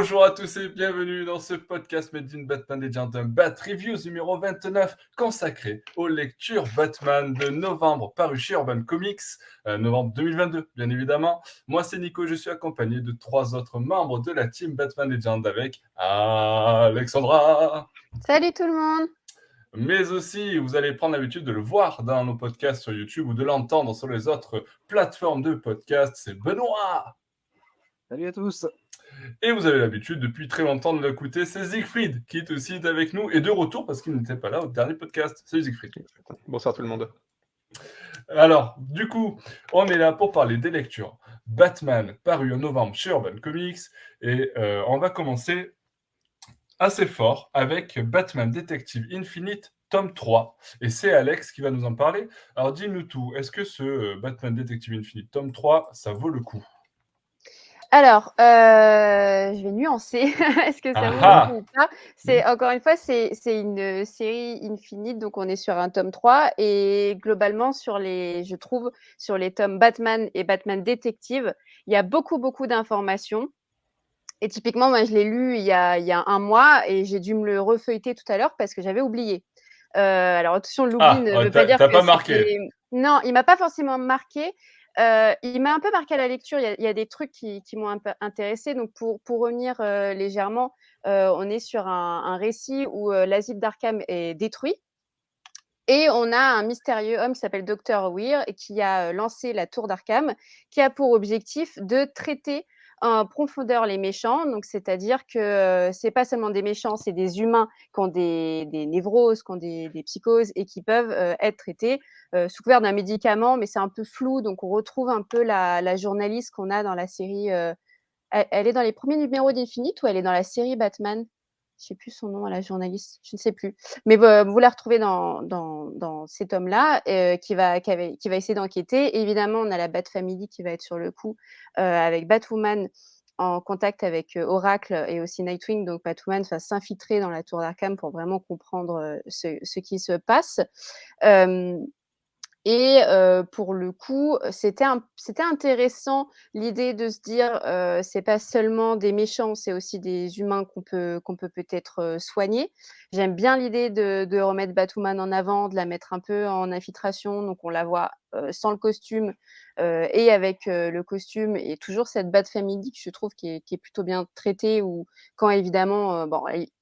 Bonjour à tous et bienvenue dans ce podcast Made in Batman Legend, un Bat Reviews numéro 29 consacré aux lectures Batman de novembre paru chez Urban Comics, novembre 2022 bien évidemment. Moi c'est Nico, je suis accompagné de 3 autres membres de la team Batman Legend avec Alexandra. Salut tout le monde. Mais aussi, vous allez prendre l'habitude de le voir dans nos podcasts sur YouTube ou de l'entendre sur les autres plateformes de podcasts, c'est Benoît. Salut à tous. Et vous avez l'habitude depuis très longtemps de l'écouter, c'est Siegfried qui est aussi avec nous et de retour parce qu'il n'était pas là au dernier podcast. Salut Siegfried. Bonsoir tout le monde. Alors, du coup, on est là pour parler des lectures Batman paru en novembre chez Urban Comics et on va commencer assez fort avec Batman Detective Infinite tome 3 et c'est Alex qui va nous en parler. Alors dis-nous tout, est-ce que ce Batman Detective Infinite tome 3, ça vaut le coup? Alors, je vais nuancer. Est-ce que ça vaut le coup ou pas? Encore une fois, c'est une série infinie, donc on est sur un tome 3 et globalement je trouve, sur les tomes Batman et Batman Détective, il y a beaucoup d'informations. Et typiquement, moi, je l'ai lu il y a un mois et j'ai dû me le refeuilleter tout à l'heure parce que j'avais oublié. Alors attention, l'oubli ne veut pas dire t'as que pas marqué. Non, il m'a pas forcément marqué. Il m'a un peu marqué à la lecture. Il y a des trucs qui m'ont un peu intéressée. Donc pour revenir légèrement, on est sur un récit où l'asile d'Arkham est détruit. Et on a un mystérieux homme qui s'appelle Dr. Weir et qui a lancé la tour d'Arkham, qui a pour objectif de traiter en profondeur les méchants. Donc, c'est-à-dire que c'est pas seulement des méchants, c'est des humains qui ont des névroses, qui ont des psychoses et qui peuvent être traités sous couvert d'un médicament, mais c'est un peu flou. Donc, on retrouve un peu la journaliste qu'on a dans la série. Elle est dans les premiers numéros d'Infinite ou elle est dans la série Batman? Je sais plus son nom à la journaliste, je ne sais plus. Mais vous la retrouvez dans ces tomes-là, qui va essayer d'enquêter. Et évidemment, on a la Bat Family qui va être sur le coup, avec Batwoman en contact avec Oracle et aussi Nightwing. Donc Batwoman va s'infiltrer dans la tour d'Arkham pour vraiment comprendre ce qui se passe. Et pour le coup, c'était intéressant l'idée de se dire, c'est pas seulement des méchants, c'est aussi des humains qu'on peut peut-être soigner. J'aime bien l'idée de remettre Batwoman en avant, de la mettre un peu en infiltration, donc on la voit sans le costume et avec le costume, et toujours cette Bat Family que je trouve qui est plutôt bien traitée, ou quand évidemment,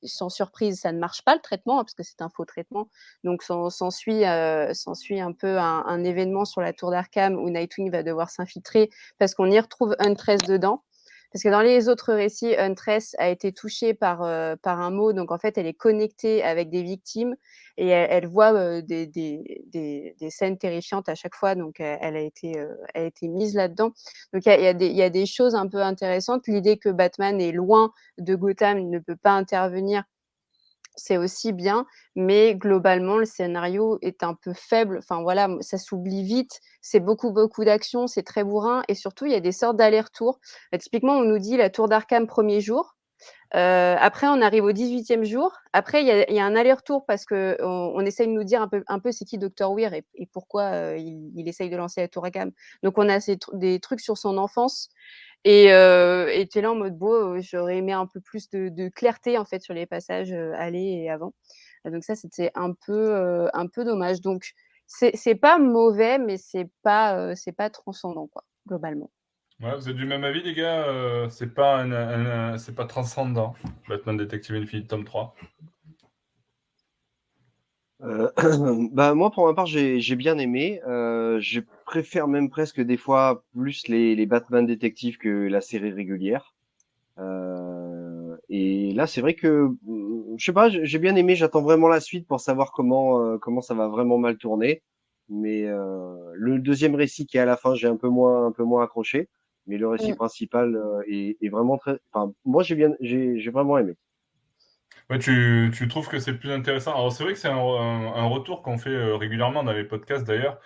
sans surprise, ça ne marche pas le traitement, parce que c'est un faux traitement. Donc s'ensuit un peu un événement sur la tour d'Arkham où Nightwing va devoir s'infiltrer parce qu'on y retrouve Huntress dedans. Parce que dans les autres récits, Huntress a été touchée par un mot, donc en fait elle est connectée avec des victimes et elle voit des scènes terrifiantes à chaque fois, donc elle a été mise là-dedans. Donc il y a des choses un peu intéressantes. L'idée que Batman est loin de Gotham, il ne peut pas intervenir, c'est aussi bien, mais globalement, le scénario est un peu faible. Enfin voilà, ça s'oublie vite. C'est beaucoup d'action, c'est très bourrin, et surtout, il y a des sortes d'allers-retours. Typiquement, on nous dit la tour d'Arkham premier jour. Après, on arrive au 18e jour. Après, il y a un aller-retour parce qu'on essaye de nous dire un peu c'est qui Dr. Weir et pourquoi il essaye de lancer la tour d'Arkham. Donc, on a des trucs sur son enfance. Et tu es là en mode j'aurais aimé un peu plus de clarté en fait sur les passages aller et avant. Donc ça, c'était un peu dommage. Donc c'est pas mauvais, mais c'est pas transcendant quoi, globalement. Ouais, vous êtes du même avis les gars, c'est pas c'est pas transcendant, Batman Detective Infinite tome 3. Bah moi pour ma part j'ai bien aimé. Je préfère même presque des fois plus les Batman détectives que la série régulière. Et là c'est vrai que je sais pas, j'ai bien aimé. J'attends vraiment la suite pour savoir comment ça va vraiment mal tourner. Mais le deuxième récit qui est à la fin, j'ai un peu moins accroché. Mais le récit principal est vraiment très. Enfin moi j'ai vraiment aimé. Ouais, tu trouves que c'est plus intéressant. Alors c'est vrai que c'est un retour qu'on fait régulièrement dans les podcasts d'ailleurs,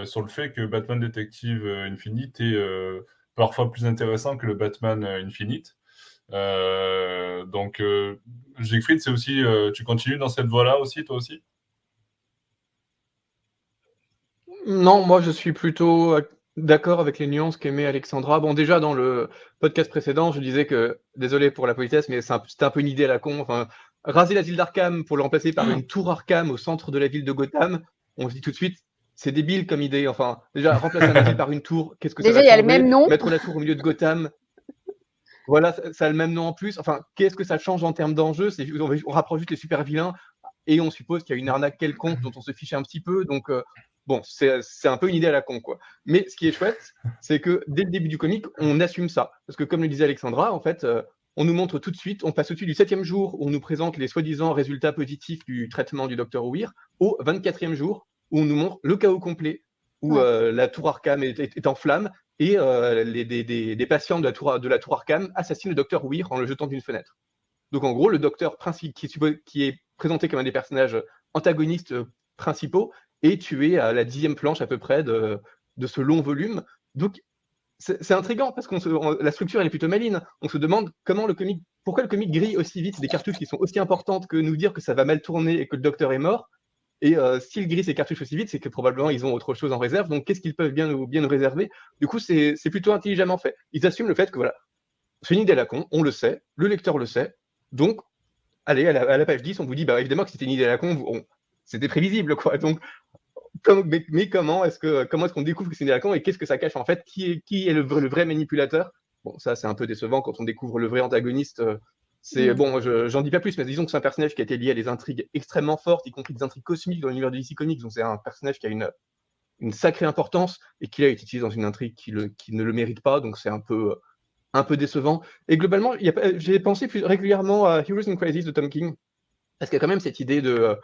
sur le fait que Batman Detective Infinite est parfois plus intéressant que le Batman Infinite. Donc Siegfried, c'est aussi, tu continues dans cette voie-là aussi, toi aussi? Non, moi je suis plutôt d'accord avec les nuances qu'aimait Alexandra. Bon, déjà, dans le podcast précédent, je disais que, désolé pour la politesse, mais c'était un peu une idée à la con. Enfin, raser la ville d'Arkham pour le remplacer par une tour Arkham au centre de la ville de Gotham, on se dit tout de suite, c'est débile comme idée. Enfin, déjà, remplacer un asile par une tour, qu'est-ce que ça Déjà, va il y a le changer? même nom. Mettre la tour au milieu de Gotham, voilà, ça a le même nom en plus. Enfin, qu'est-ce que ça change en termes d'enjeu? On rapproche juste les super vilains et on suppose qu'il y a une arnaque quelconque dont on se fiche un petit peu. Donc, bon, c'est un peu une idée à la con, quoi. Mais ce qui est chouette, c'est que dès le début du comic, on assume ça. Parce que comme le disait Alexandra, en fait, on nous montre tout de suite, on passe au-dessus du 7e jour où on nous présente les soi-disant résultats positifs du traitement du Dr. Weir, au 24e jour où on nous montre le chaos complet, où la tour Arkham est en flammes et des patients de la tour Arkham assassinent le docteur Weir en le jetant d'une fenêtre. Donc en gros, le docteur qui est présenté comme un des personnages antagonistes principaux est tué à la 10e planche à peu près de ce long volume. Donc c'est intriguant parce la structure elle est plutôt maligne. On se demande pourquoi le comic grille aussi vite des cartouches qui sont aussi importantes que nous dire que ça va mal tourner et que le docteur est mort. Et s'ils grillent ces cartouches aussi vite, c'est que probablement ils ont autre chose en réserve. Donc qu'est-ce qu'ils peuvent bien nous réserver? Du coup, c'est plutôt intelligemment fait. Ils assument le fait que voilà, c'est une idée à la con, on le sait, le lecteur le sait. Donc, allez, à la page 10, on vous dit bah, évidemment que c'était une idée à la con, c'était prévisible, quoi. Donc, mais comment est-ce qu'on découvre que c'est une idée à la con et qu'est-ce que ça cache en fait? Qui est le vrai manipulateur? Bon, ça, c'est un peu décevant quand on découvre le vrai antagoniste. Bon, j'en dis pas plus, mais disons que c'est un personnage qui a été lié à des intrigues extrêmement fortes, y compris des intrigues cosmiques dans l'univers de DC Comics. Donc, c'est un personnage qui a une sacrée importance et qui a été utilisé dans une intrigue qui ne le mérite pas. Donc, c'est un peu décevant. Et globalement, j'ai pensé plus régulièrement à Heroes in Crisis de Tom King, parce qu'il y a quand même cette idée de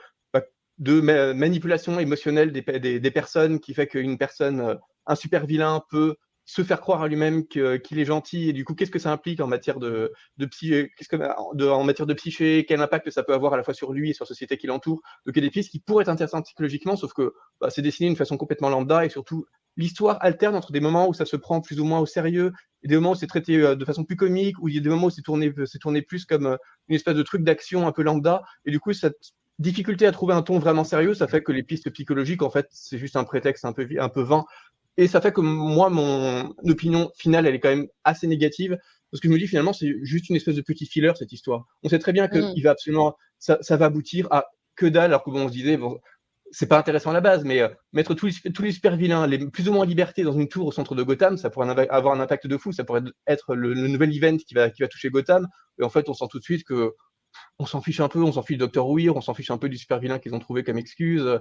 manipulation émotionnelle des personnes qui fait qu'une personne, un super vilain peut se faire croire à lui-même qu'il est gentil, et du coup, qu'est-ce que ça implique en matière de psyché, quel impact ça peut avoir à la fois sur lui et sur la société qui l'entoure. Donc il y a des pistes qui pourraient être intéressantes psychologiquement, sauf que c'est dessiné d'une façon complètement lambda, et surtout, l'histoire alterne entre des moments où ça se prend plus ou moins au sérieux, et des moments où c'est traité de façon plus comique, où il y a des moments où c'est tourné plus comme une espèce de truc d'action un peu lambda, et du coup, cette difficulté à trouver un ton vraiment sérieux, ça fait que les pistes psychologiques, en fait, c'est juste un prétexte un peu vain. Et ça fait que moi, mon opinion finale, elle est quand même assez négative, parce que je me dis finalement, c'est juste une espèce de petit filler, cette histoire. On sait très bien que il va absolument, ça va aboutir à que dalle, alors que bon, on se disait, bon, c'est pas intéressant à la base, mais mettre tous les super vilains, les plus ou moins en liberté dans une tour au centre de Gotham, ça pourrait avoir un impact de fou, ça pourrait être le nouvel event qui va toucher Gotham, et en fait, on sent tout de suite que on s'en fiche un peu, on s'en fiche du Dr. Weir, on s'en fiche un peu du super vilain qu'ils ont trouvé comme excuse.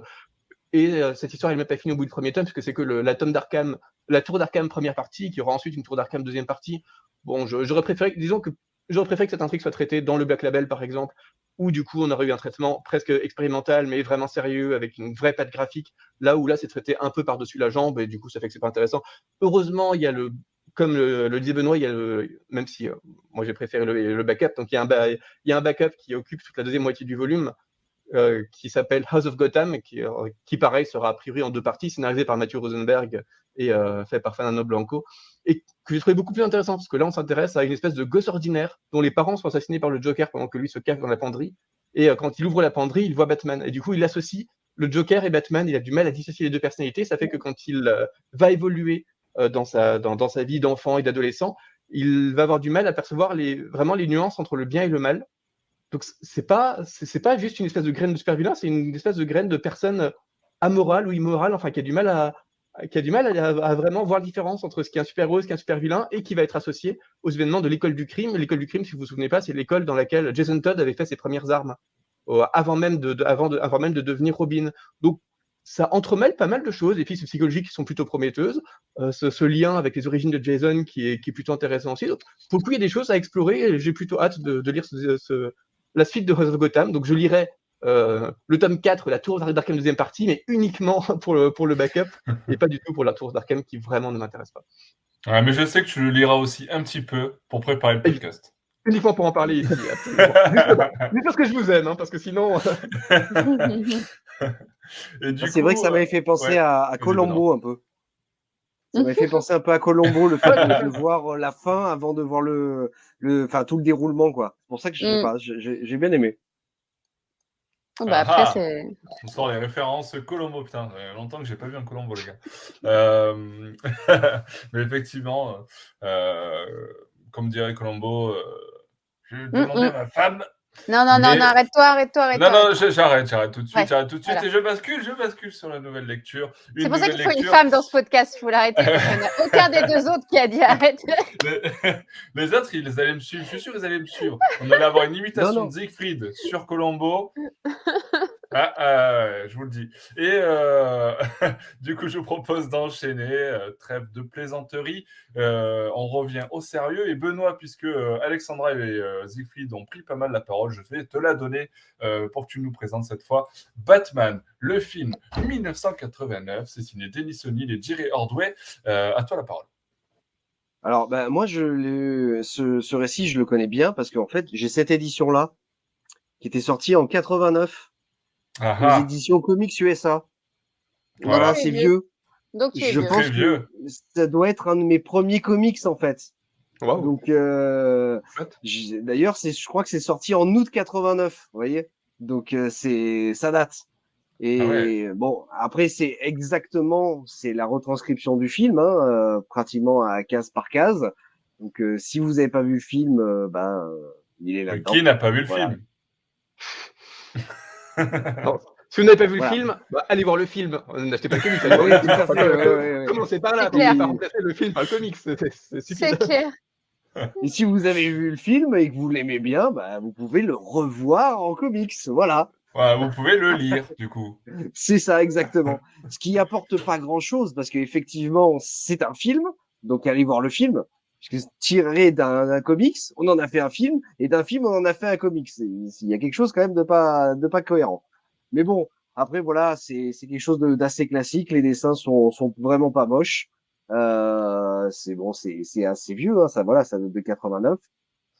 Et cette histoire, elle n'est même pas finie au bout du premier tome, parce que c'est que la tour d'Arkham première partie, qui aura ensuite une tour d'Arkham deuxième partie. Bon, j'aurais préféré que cette intrigue soit traitée dans le Black Label, par exemple, où du coup on aurait eu un traitement presque expérimental, mais vraiment sérieux, avec une vraie patte graphique. Là c'est traité un peu par-dessus la jambe, et du coup ça fait que c'est pas intéressant. Heureusement, il y a comme le disait Benoît, il y a même si moi j'ai préféré le backup, donc il y a un backup qui occupe toute la deuxième moitié du volume, qui s'appelle House of Gotham, qui pareil sera a priori en 2 parties, scénarisé par Matthew Rosenberg et fait par Fernando Blanco, et que j'ai trouvé beaucoup plus intéressant, parce que là on s'intéresse à une espèce de gosse ordinaire dont les parents sont assassinés par le Joker pendant que lui se cache dans la penderie, et quand il ouvre la penderie, il voit Batman, et du coup il associe le Joker et Batman, il a du mal à dissocier les deux personnalités, ça fait que quand il va évoluer dans sa vie d'enfant et d'adolescent, il va avoir du mal à percevoir vraiment les nuances entre le bien et le mal. Donc c'est pas juste une espèce de graine de super vilain, c'est une espèce de graine de personne amorale ou immorale, enfin qui a du mal à vraiment voir la différence entre ce qui est un super héros, ce qui est un super vilain, et qui va être associé aux événements de l'école du crime. L'école du crime, si vous vous souvenez pas, c'est l'école dans laquelle Jason Todd avait fait ses premières armes, avant même de devenir Robin. Donc ça entremêle pas mal de choses, et puis ces psychologies qui sont plutôt prometteuses, ce lien avec les origines de Jason qui est plutôt intéressant aussi. Donc, pour le coup, il y a des choses à explorer, et j'ai plutôt hâte de lire la suite de House of Gotham. Donc je lirai le tome 4, la tour d'Arkham deuxième partie, mais uniquement pour le backup, et pas du tout pour la tour d'Arkham qui vraiment ne m'intéresse pas. Ouais, mais je sais que tu le liras aussi un petit peu pour préparer le podcast. Uniquement pour en parler ici, absolument. Juste parce que je vous aime, hein, parce que sinon... C'est vrai que ça m'avait fait penser à Colombo un peu. Ça m'avait fait penser un peu à Colombo, le fait de voir la fin avant de voir tout le déroulement, quoi. C'est pour ça que j'ai bien aimé. Bah, après, c'est... On sort les références Colombo, putain, ça fait longtemps que j'ai pas vu un Colombo, les gars. Mais effectivement, comme dirait Colombo, je demandais à ma femme. Non, arrête-toi. Non, j'arrête tout de suite, voilà. et je bascule sur la nouvelle lecture. C'est pour ça qu'il faut une femme dans ce podcast, il faut l'arrêter, parce qu'il n'y en a aucun des deux autres qui a dit arrête. Les autres, ils allaient me suivre, je suis sûr qu'ils allaient me suivre. On allait avoir une imitation de Siegfried sur Colombo. Je vous le dis. Et du coup, je vous propose d'enchaîner. Trêve de plaisanterie. On revient au sérieux. Et Benoît, puisque Alexandra et Siegfried ont pris pas mal la parole, je vais te la donner pour que tu nous présentes cette fois Batman, le film 1989. C'est signé Denis O'Neill et Jerry Ordway. À toi la parole. Alors, moi, ce récit, je le connais bien parce qu'en fait, j'ai cette édition-là qui était sortie en 89 aux éditions Comics USA. Voilà, c'est vieux. Donc, je pense que ça doit être un de mes premiers comics, en fait. Wow. Donc, d'ailleurs, je crois que c'est sorti en août 89, vous voyez. Donc, ça date. Et bon, après, c'est la retranscription du film, pratiquement à case par case. Donc, si vous n'avez pas vu le film, il est là-dedans. Qui n'a pas vu le film? Alors, si vous n'avez pas vu le film, allez voir le film. N'achetez pas le comics. Allez voir le film. Commencez par là, pour ne pas remplacer le film par le comics. C'est clair. Et si vous avez vu le film et que vous l'aimez bien, vous pouvez le revoir en comics. Voilà. Vous pouvez le lire, du coup. C'est ça, exactement. Ce qui apporte pas grand-chose, parce qu'effectivement, c'est un film. Donc, allez voir le film. Puisque tiré d'un comics, on en a fait un film, et d'un film, on en a fait un comics. Il y a quelque chose quand même de pas cohérent. Mais bon, après, voilà, c'est quelque chose d'assez classique. Les dessins sont vraiment pas moches. C'est assez vieux, ça date de 89.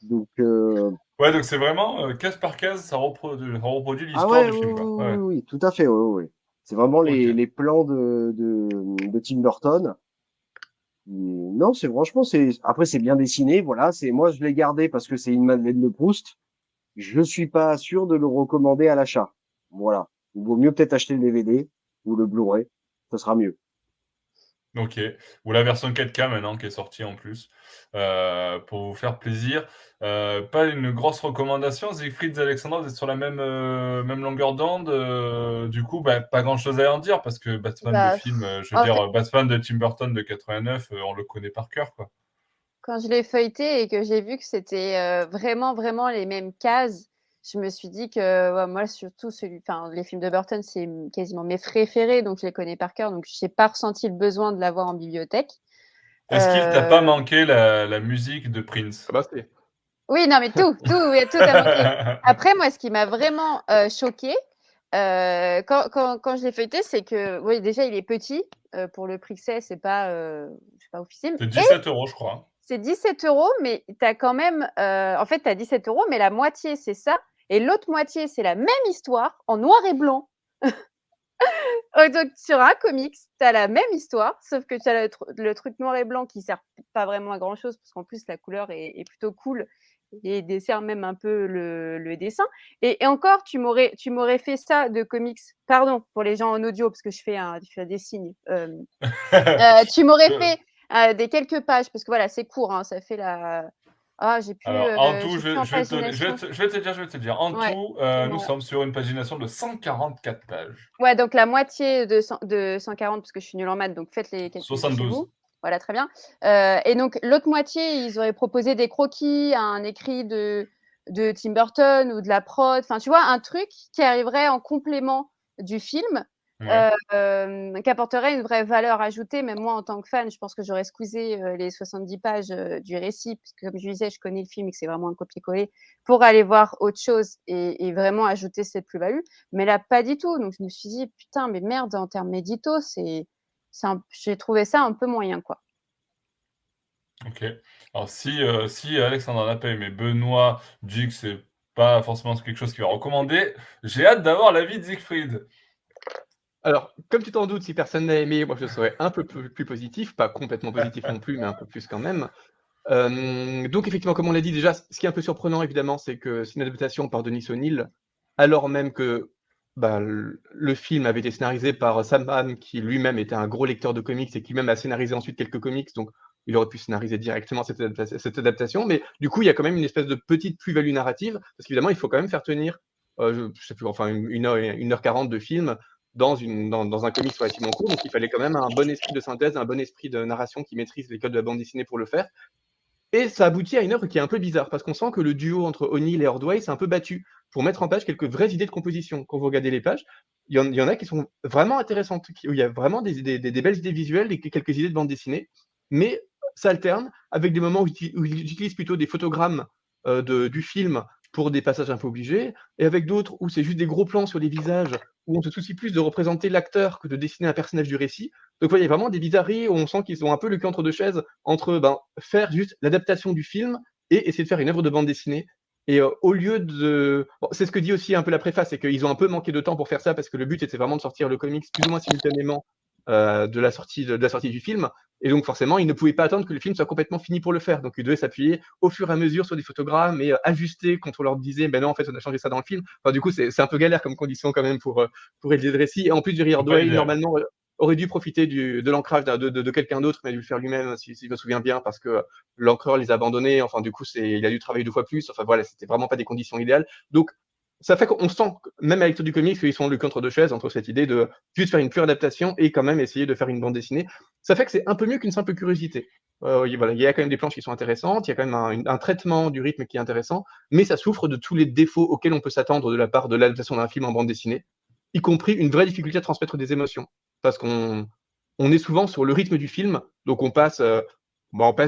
Donc, donc c'est vraiment case par case, ça reproduit l'histoire du film. Oui, tout à fait, oui. C'est vraiment les plans de Tim Burton. Non, après, c'est bien dessiné, voilà. Moi, je l'ai gardé parce que c'est une Madeleine de Proust. Je suis pas sûr de le recommander à l'achat. Voilà. Il vaut mieux peut-être acheter le DVD ou le Blu-ray. Ça sera mieux. Ok. Ou la version 4K maintenant qui est sortie en plus. Pour vous faire plaisir. Pas une grosse recommandation. Siegfried et Alexandra, vous êtes sur la même longueur d'onde. Du coup, pas grand-chose à en dire parce que Batman, le film, Batman de Tim Burton de 89, on le connaît par cœur, quoi. Quand je l'ai feuilleté et que j'ai vu que c'était vraiment, vraiment les mêmes cases, je me suis dit que moi, surtout, les films de Burton, c'est quasiment mes préférés, donc je les connais par cœur, donc je n'ai pas ressenti le besoin de l'avoir en bibliothèque. Est-ce qu'il t'a pas manqué la musique de Prince? Oui, non, mais tout a manqué. Après, moi, ce qui m'a vraiment choqué quand je l'ai feuilleté, c'est que, oui, déjà, il est petit. Pour le prix que c'est pas officiel. C'est 17 €, je crois. C'est 17 €, mais tu as quand même, en fait, tu as 17 €, mais la moitié, c'est ça. Et l'autre moitié, c'est la même histoire en noir et blanc. Donc, sur un comics, tu as la même histoire, sauf que tu as le truc noir et blanc qui sert pas vraiment à grand-chose, parce qu'en plus, la couleur est plutôt cool et dessert même un peu le dessin. Et encore, tu m'aurais fait ça de comics, pardon, pour les gens en audio, parce que je fais des signes. Tu m'aurais fait des quelques pages, parce que voilà, c'est court, ça fait la... j'ai plus... Alors, en tout, je vais te dire. En tout, nous sommes sur une pagination de 144 pages. Ouais, donc la moitié de 140, parce que je suis nulle en maths, donc faites les calculs 72. chez vous. Voilà, très bien. Et donc, l'autre moitié, ils auraient proposé des croquis, un écrit de Tim Burton ou de la prod. Enfin, tu vois, un truc qui arriverait en complément du film, qui apporterait une vraie valeur ajoutée. Même moi, en tant que fan, je pense que j'aurais squeezé les 70 pages du récit, puisque comme je disais, je connais le film et que c'est vraiment un copier-coller, pour aller voir autre chose et vraiment ajouter cette plus-value. Mais là, pas du tout. Donc, je me suis dit, putain, mais merde, en termes méditaux, j'ai trouvé ça un peu moyen, quoi. Ok. Alors, si Alexandre n'a pas aimé, Benoît dit que c'est pas forcément quelque chose qu'il va recommander, j'ai hâte d'avoir l'avis de Siegfried. Alors, comme tu t'en doutes, si personne n'a aimé, moi je serais un peu plus positif, pas complètement positif non plus, mais un peu plus quand même. Donc effectivement, comme on l'a dit déjà, ce qui est un peu surprenant évidemment, c'est que c'est une adaptation par Denis O'Neill, alors même que le film avait été scénarisé par Sam Raimi, qui lui-même était un gros lecteur de comics et qui même a scénarisé ensuite quelques comics, donc il aurait pu scénariser directement cette adaptation. Mais du coup, il y a quand même une espèce de petite plus-value narrative, parce qu'évidemment, il faut quand même faire tenir, je sais plus, enfin une heure 40 de film dans un comics relativement court, donc il fallait quand même un bon esprit de synthèse, un bon esprit de narration qui maîtrise les codes de la bande dessinée pour le faire. Et ça aboutit à une œuvre qui est un peu bizarre, parce qu'on sent que le duo entre O'Neill et Ordway s'est un peu battu pour mettre en page quelques vraies idées de composition. Quand vous regardez les pages, il y en a qui sont vraiment intéressantes, où il y a vraiment des belles idées visuelles et quelques idées de bande dessinée, mais ça alterne avec des moments où ils utilisent plutôt des photogrammes du film pour des passages un peu obligés, et avec d'autres où c'est juste des gros plans sur des visages, où on se soucie plus de représenter l'acteur que de dessiner un personnage du récit. Donc ouais, il y a vraiment des bizarreries où on sent qu'ils ont un peu le cul entre deux chaises entre faire juste l'adaptation du film et essayer de faire une œuvre de bande dessinée. Et au lieu de... Bon, c'est ce que dit aussi un peu la préface, c'est qu'ils ont un peu manqué de temps pour faire ça parce que le but était vraiment de sortir le comics plus ou moins simultanément de la sortie du film. Et donc forcément, ils ne pouvaient pas attendre que le film soit complètement fini pour le faire. Donc ils devaient s'appuyer au fur et à mesure sur des photogrammes et ajuster quand on leur disait ben non, en fait, on a changé ça dans le film. Enfin, du coup, c'est un peu galère comme condition quand même pour réaliser le récit. Et en plus, Jerry Ordway, normalement, aurait dû profiter de l'ancrage de quelqu'un d'autre, mais il a dû le faire lui-même, si je me souviens bien, parce que l'encreur les a abandonnés. Enfin, du coup, il a dû travailler 2 fois plus. Enfin, voilà, c'était vraiment pas des conditions idéales. Donc, ça fait qu'on sent, même à la lecture du comics, qu'ils sont le contre deux chaises entre cette idée de juste faire une pure adaptation et quand même essayer de faire une bande dessinée. Ça fait que c'est un peu mieux qu'une simple curiosité. Voilà, il y a quand même des planches qui sont intéressantes, il y a quand même un traitement du rythme qui est intéressant, mais ça souffre de tous les défauts auxquels on peut s'attendre de la part de l'adaptation d'un film en bande dessinée, y compris une vraie difficulté à transmettre des émotions. Parce qu'on est souvent sur le rythme du film, donc on passe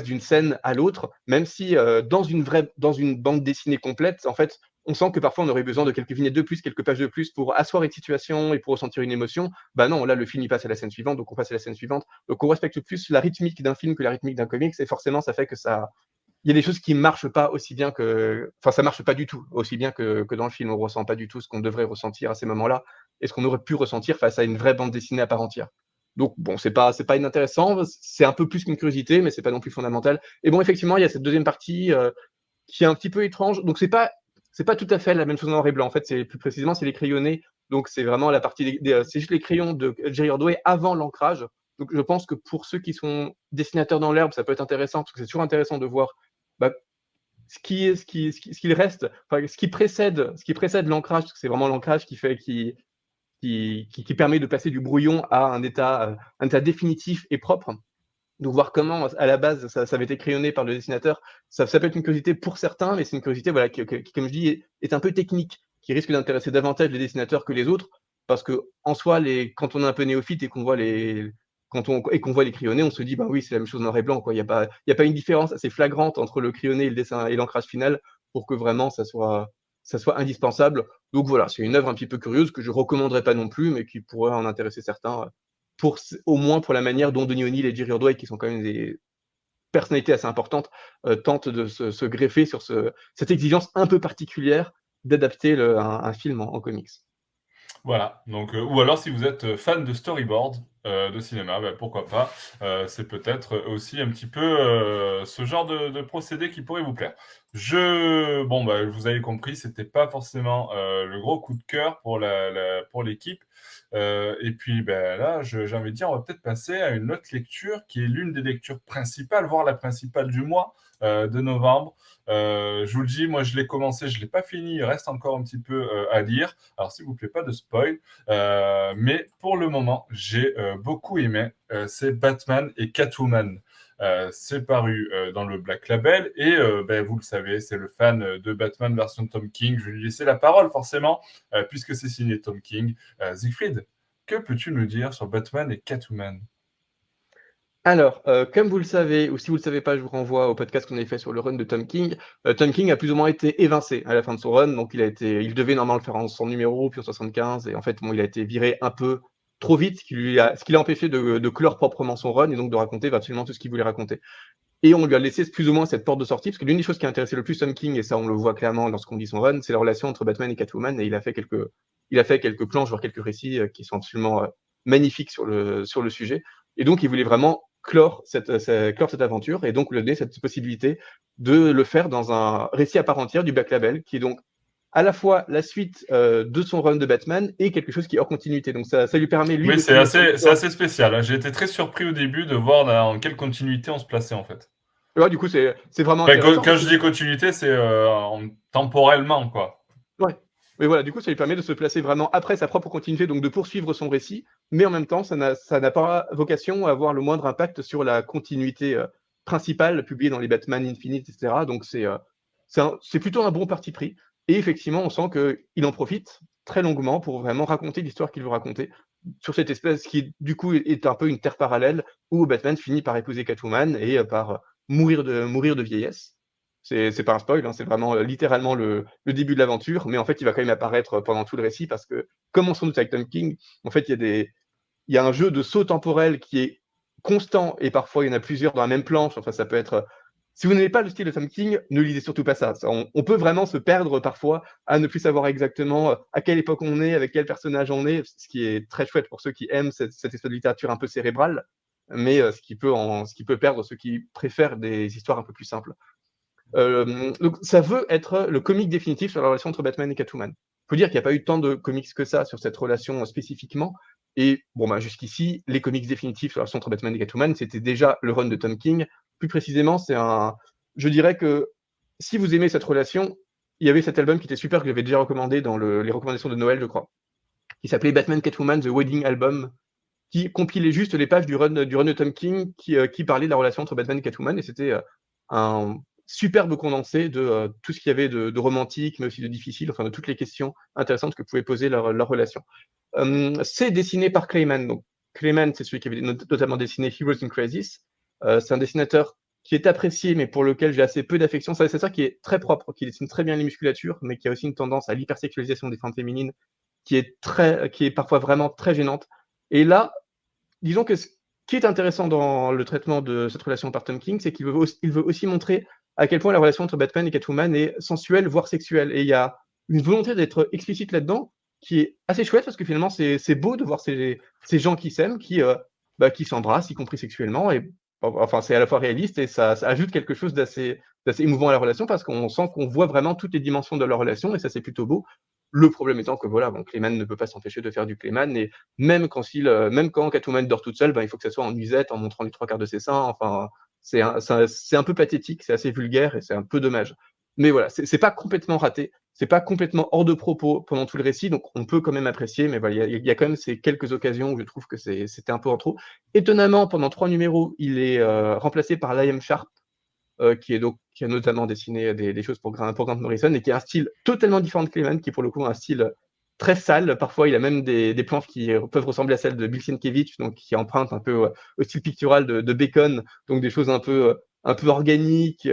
d'une scène à l'autre, même si dans une bande dessinée complète, en fait, on sent que parfois on aurait besoin de quelques vignettes de plus, quelques pages de plus pour asseoir une situation et pour ressentir une émotion. Bah non, là le film il passe à la scène suivante, donc on passe à la scène suivante. Donc on respecte plus la rythmique d'un film que la rythmique d'un comics, et forcément ça fait que il y a des choses qui marchent pas aussi bien enfin ça marche pas du tout aussi bien que dans le film. On ressent pas du tout ce qu'on devrait ressentir à ces moments-là et ce qu'on aurait pu ressentir face à une vraie bande dessinée à part entière. Donc bon, c'est pas inintéressant, c'est un peu plus qu'une curiosité, mais c'est pas non plus fondamental. Et bon, effectivement, il y a cette deuxième partie qui est un petit peu étrange. Donc c'est pas tout à fait la même chose en noir et blanc. En fait, c'est plus précisément c'est les crayonnés. Donc c'est vraiment la partie c'est juste les crayons de Jerry Ordway avant l'ancrage. Donc je pense que pour ceux qui sont dessinateurs dans l'herbe, ça peut être intéressant parce que c'est toujours intéressant de voir ce qu'il reste, enfin, ce qui précède l'ancrage, parce que c'est vraiment l'ancrage qui permet de passer du brouillon à un état définitif et propre. Donc voir comment, à la base, ça avait été crayonné par le dessinateur, ça peut être une curiosité pour certains, mais c'est une curiosité voilà, qui, comme je dis, est un peu technique, qui risque d'intéresser davantage les dessinateurs que les autres, parce que en soi, quand on est un peu néophyte et qu'on voit qu'on voit les crayonnés, on se dit, bah oui, c'est la même chose noir et blanc, quoi. Il y a pas une différence assez flagrante entre le crayonné et le dessin et l'ancrage final pour que vraiment ça soit indispensable. Donc voilà, c'est une œuvre un petit peu curieuse que je recommanderais pas non plus, mais qui pourrait en intéresser certains au moins pour la manière dont Denis O'Neill et Jerry Ordway, qui sont quand même des personnalités assez importantes, tentent de se greffer sur cette exigence un peu particulière d'adapter un film en comics. Voilà, donc, ou alors si vous êtes fan de storyboard de cinéma, pourquoi pas. C'est peut-être aussi un petit peu ce genre de procédé qui pourrait vous plaire. Vous avez compris, c'était pas forcément le gros coup de cœur pour l'équipe. Et puis là, j'ai envie de dire, on va peut-être passer à une autre lecture qui est l'une des lectures principales, voire la principale du mois de novembre. Je vous le dis, moi je l'ai commencé, je l'ai pas fini, il reste encore un petit peu à lire. Alors s'il vous plaît, pas de spoil. Mais pour le moment, j'ai beaucoup aimé. C'est Batman et Catwoman. C'est paru dans le Black Label et vous le savez, c'est le fan de Batman version Tom King. Je vais lui laisser la parole forcément, puisque c'est signé Tom King. Siegfried, que peux-tu nous dire sur Batman et Catwoman ? Alors, comme vous le savez, ou si vous le savez pas, je vous renvoie au podcast qu'on avait fait sur le run de Tom King. Tom King a plus ou moins été évincé à la fin de son run, donc il devait normalement le faire en 100 numéros, puis en 75, et en fait, il a été viré un peu trop vite, ce qui l'a empêché de clore proprement son run, et donc de raconter absolument tout ce qu'il voulait raconter. Et on lui a laissé plus ou moins cette porte de sortie, parce que l'une des choses qui a intéressé le plus Tom King, et ça on le voit clairement lorsqu'on lit son run, c'est la relation entre Batman et Catwoman, et il a fait quelques planches, voire quelques récits qui sont absolument magnifiques sur le sujet. Et donc il voulait vraiment clore cette aventure, et donc lui donner cette possibilité de le faire dans un récit à part entière du Black Label, qui est donc à la fois la suite de son run de Batman et quelque chose qui est hors continuité. Donc ça lui permet, lui, Oui, de c'est tenir sur assez, assez spécial, hein. J'ai été très surpris au début de voir dans quelle continuité on se plaçait, en fait. Ouais, du coup, c'est vraiment Enfin, intéressant. quand je dis continuité, c'est temporellement, quoi. Ouais. Mais voilà, du coup, ça lui permet de se placer vraiment après sa propre continuité, donc de poursuivre son récit, mais en même temps, ça n'a pas vocation à avoir le moindre impact sur la continuité principale publiée dans les Batman Infinite, etc. Donc c'est plutôt un bon parti pris. Et effectivement, on sent qu'il en profite très longuement pour vraiment raconter l'histoire qu'il veut raconter sur cette espèce qui, du coup, est un peu une terre parallèle où Batman finit par épouser Catwoman et par mourir de vieillesse. C'est pas un spoil, hein, c'est vraiment littéralement le début de l'aventure, mais en fait, il va quand même apparaître pendant tout le récit parce que, comme on s'en doute avec Tom King, en fait, il y a un jeu de saut temporel qui est constant et parfois il y en a plusieurs dans la même planche. Enfin, ça peut être. Si vous n'aimez pas le style de Tom King, ne lisez surtout pas ça. On peut vraiment se perdre parfois à ne plus savoir exactement à quelle époque on est, avec quel personnage on est, ce qui est très chouette pour ceux qui aiment cette espèce de littérature un peu cérébrale, mais ce qui peut perdre ceux qui préfèrent des histoires un peu plus simples. Donc ça veut être le comic définitif sur la relation entre Batman et Catwoman. Il faut dire qu'il n'y a pas eu tant de comics que ça sur cette relation spécifiquement. Et bon, bah, jusqu'ici, les comics définitifs sur la relation entre Batman et Catwoman, c'était déjà le run de Tom King. Plus précisément, je dirais que si vous aimez cette relation, il y avait cet album qui était super, que j'avais déjà recommandé dans les recommandations de Noël, je crois, qui s'appelait Batman Catwoman The Wedding Album, qui compilait juste les pages du run de Tom King qui parlait de la relation entre Batman et Catwoman. Et c'était un superbe condensé de tout ce qu'il y avait de romantique, mais aussi de difficile, enfin de toutes les questions intéressantes que pouvait poser leur relation. C'est dessiné par Clayman. Donc, Clayman, c'est celui qui avait notamment dessiné Heroes in Crisis. C'est un dessinateur qui est apprécié, mais pour lequel j'ai assez peu d'affection. C'est un dessinateur qui est très propre, qui dessine très bien les musculatures, mais qui a aussi une tendance à l'hypersexualisation des formes féminines, qui est parfois vraiment très gênante. Et là, disons que ce qui est intéressant dans le traitement de cette relation par Tom King, c'est qu'il veut aussi montrer à quel point la relation entre Batman et Catwoman est sensuelle, voire sexuelle. Et il y a une volonté d'être explicite là-dedans qui est assez chouette parce que finalement, c'est beau de voir ces gens qui s'aiment, qui s'embrassent, y compris sexuellement. Et enfin, c'est à la fois réaliste et ça ajoute quelque chose d'assez émouvant à la relation parce qu'on sent qu'on voit vraiment toutes les dimensions de leur relation et ça, c'est plutôt beau. Le problème étant que voilà, bon, Clayman ne peut pas s'empêcher de faire du Clayman et même quand Catwoman dort toute seule, il faut que ça soit en nuisette, en montrant les 3/4 de ses seins. Enfin, c'est un peu pathétique, c'est assez vulgaire et c'est un peu dommage. Mais voilà, c'est pas complètement raté, c'est pas complètement hors de propos pendant tout le récit, donc on peut quand même apprécier, mais voilà, il y a quand même ces quelques occasions où je trouve que c'était un peu en trop. Étonnamment, pendant 3 numéros, il est remplacé par Liam Sharp, qui a notamment dessiné des choses pour Grant Morrison et qui a un style totalement différent de Clayman, qui est pour le coup un style très sale. Parfois, il a même des planches qui peuvent ressembler à celles de Bill Sienkiewicz, donc qui empruntent un peu au style pictural de Bacon, donc des choses un peu organiques,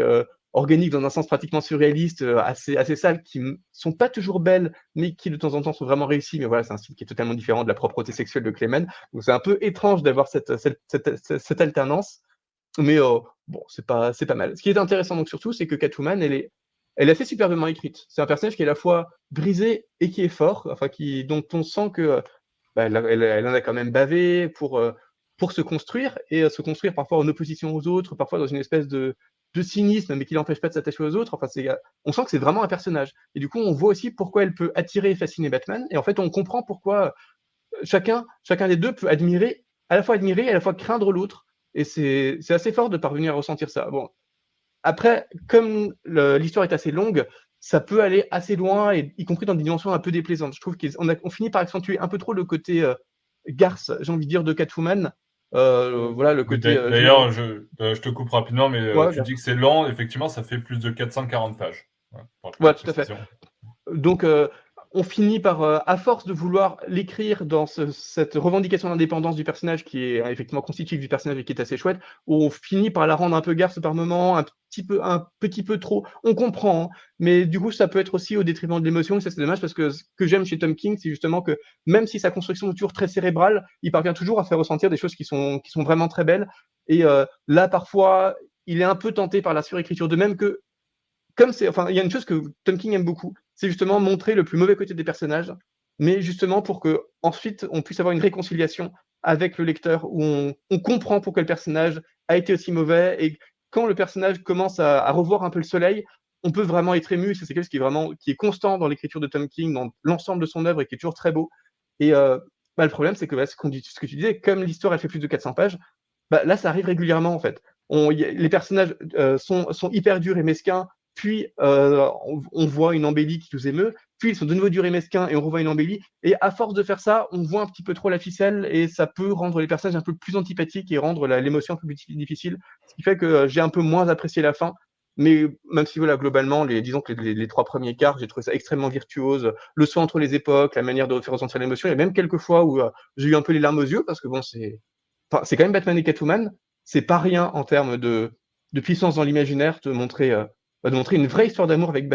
organiques dans un sens pratiquement surréaliste, assez sales, qui sont pas toujours belles, mais qui de temps en temps sont vraiment réussies. Mais voilà, c'est un style qui est totalement différent de la propreté sexuelle de Clayman. Donc c'est un peu étrange d'avoir cette alternance. Mais bon, c'est pas mal. Ce qui est intéressant donc surtout, c'est que Catwoman, elle est assez superbement écrite. C'est un personnage qui est à la fois brisé et qui est fort, enfin dont on sent que elle en a quand même bavé pour se construire et se construire parfois en opposition aux autres, parfois dans une espèce de cynisme, mais qui l'empêche pas de s'attacher aux autres. Enfin, on sent que c'est vraiment un personnage. Et du coup, on voit aussi pourquoi elle peut attirer et fasciner Batman. Et en fait, on comprend pourquoi chacun des deux peut à la fois admirer et à la fois craindre l'autre. Et c'est assez fort de parvenir à ressentir ça. Bon, après, comme l'histoire est assez longue, ça peut aller assez loin, y compris dans des dimensions un peu déplaisantes. Je trouve qu'on finit par accentuer un peu trop le côté garce, j'ai envie de dire, de Catwoman. Voilà, le Oui, côté. d'ailleurs, je te coupe rapidement, mais Ouais, tu dis que c'est lent. Effectivement, ça fait plus de 440 pages. Ouais, pour la ouais, petite tout à fait. précision. Donc, on finit par, à force de vouloir l'écrire dans cette revendication d'indépendance du personnage qui est effectivement constitutive du personnage et qui est assez chouette, on finit par la rendre un peu garce par moment, un petit peu trop. On comprend, hein, mais du coup, ça peut être aussi au détriment de l'émotion et ça, c'est dommage parce que ce que j'aime chez Tom King, c'est justement que même si sa construction est toujours très cérébrale, il parvient toujours à faire ressentir des choses qui sont vraiment très belles. Et là, parfois, il est un peu tenté par la surécriture, de même que il y a une chose que Tom King aime beaucoup, c'est justement montrer le plus mauvais côté des personnages, mais justement pour que ensuite on puisse avoir une réconciliation avec le lecteur où on comprend pourquoi le personnage a été aussi mauvais et quand le personnage commence à revoir un peu le soleil, on peut vraiment être ému. Ça, c'est quelque chose qui est constant dans l'écriture de Tom King, dans l'ensemble de son œuvre et qui est toujours très beau. Et le problème, c'est que ce que tu disais, comme l'histoire elle fait plus de 400 pages, là, ça arrive régulièrement en fait. Les personnages sont hyper durs et mesquins, puis on voit une embellie qui nous émeut, puis ils sont de nouveau durs et mesquins et on revoit une embellie. Et à force de faire ça, on voit un petit peu trop la ficelle et ça peut rendre les personnages un peu plus antipathiques et rendre l'émotion un peu plus difficile. Ce qui fait que j'ai un peu moins apprécié la fin. Mais même si voilà, globalement, disons que les 3 premiers quarts, j'ai trouvé ça extrêmement virtuose. Le soin entre les époques, la manière de faire ressentir l'émotion. Il y a même quelques fois où j'ai eu un peu les larmes aux yeux parce que bon, c'est quand même Batman et Catwoman. C'est pas rien en termes de puissance dans l'imaginaire de montrer une vraie histoire d'amour avec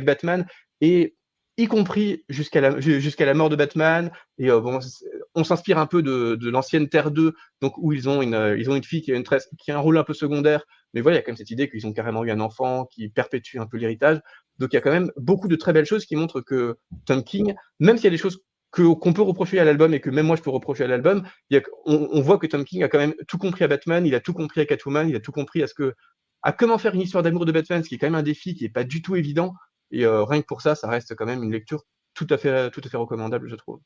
Batman et y compris jusqu'à la mort de Batman. Et on s'inspire un peu de l'ancienne Terre 2, donc où ils ont une fille qui a un rôle un peu secondaire. Mais voilà, il y a quand même cette idée qu'ils ont carrément eu un enfant qui perpétue un peu l'héritage. Donc il y a quand même beaucoup de très belles choses qui montrent que Tom King, même s'il y a des choses qu'on peut reprocher à l'album et que même moi je peux reprocher à l'album, on voit que Tom King a quand même tout compris à Batman, il a tout compris à Catwoman, il a tout compris à comment faire une histoire d'amour de Batman, ce qui est quand même un défi qui est pas du tout évident. Et rien que pour ça, ça reste quand même une lecture tout à fait recommandable, je trouve.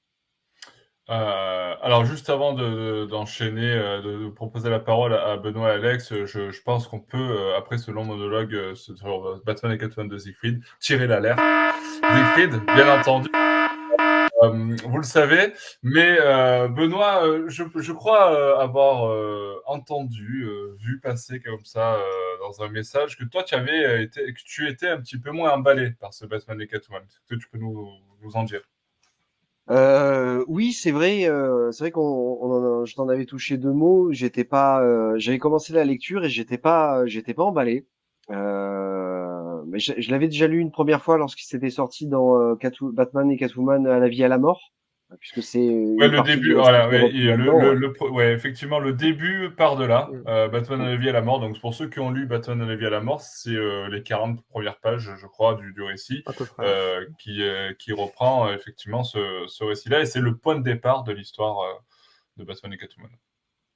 Alors juste avant d'enchaîner, de proposer la parole à Benoît et Alex, je pense qu'on peut, après ce long monologue sur Batman et Catwoman de Siegfried, tirer l'alerte. Siegfried, bien entendu, vous le savez, mais Benoît, je crois avoir entendu, vu passer comme ça dans un message que toi que tu étais un petit peu moins emballé par ce Batman et Catwoman. Est-ce que tu peux nous en dire? Oui, c'est vrai. C'est vrai je t'en avais touché 2 mots. J'avais commencé la lecture et j'étais pas emballé. Mais je l'avais déjà lu une première fois lorsqu'il s'était sorti dans Batman et Catwoman à la vie et à la mort, puisque c'est Ouais, une le partie du début, récit voilà, qui est ouais, repris là-dedans. Ouais. ouais, effectivement, le début part de là. Batman Mm. à la vie et à la mort. Donc, pour ceux qui ont lu Batman à la vie et à la mort, c'est les 40 premières pages, je crois, du récit, À peu près. qui reprend effectivement ce récit-là. Et c'est le point de départ de l'histoire de Batman et Catwoman.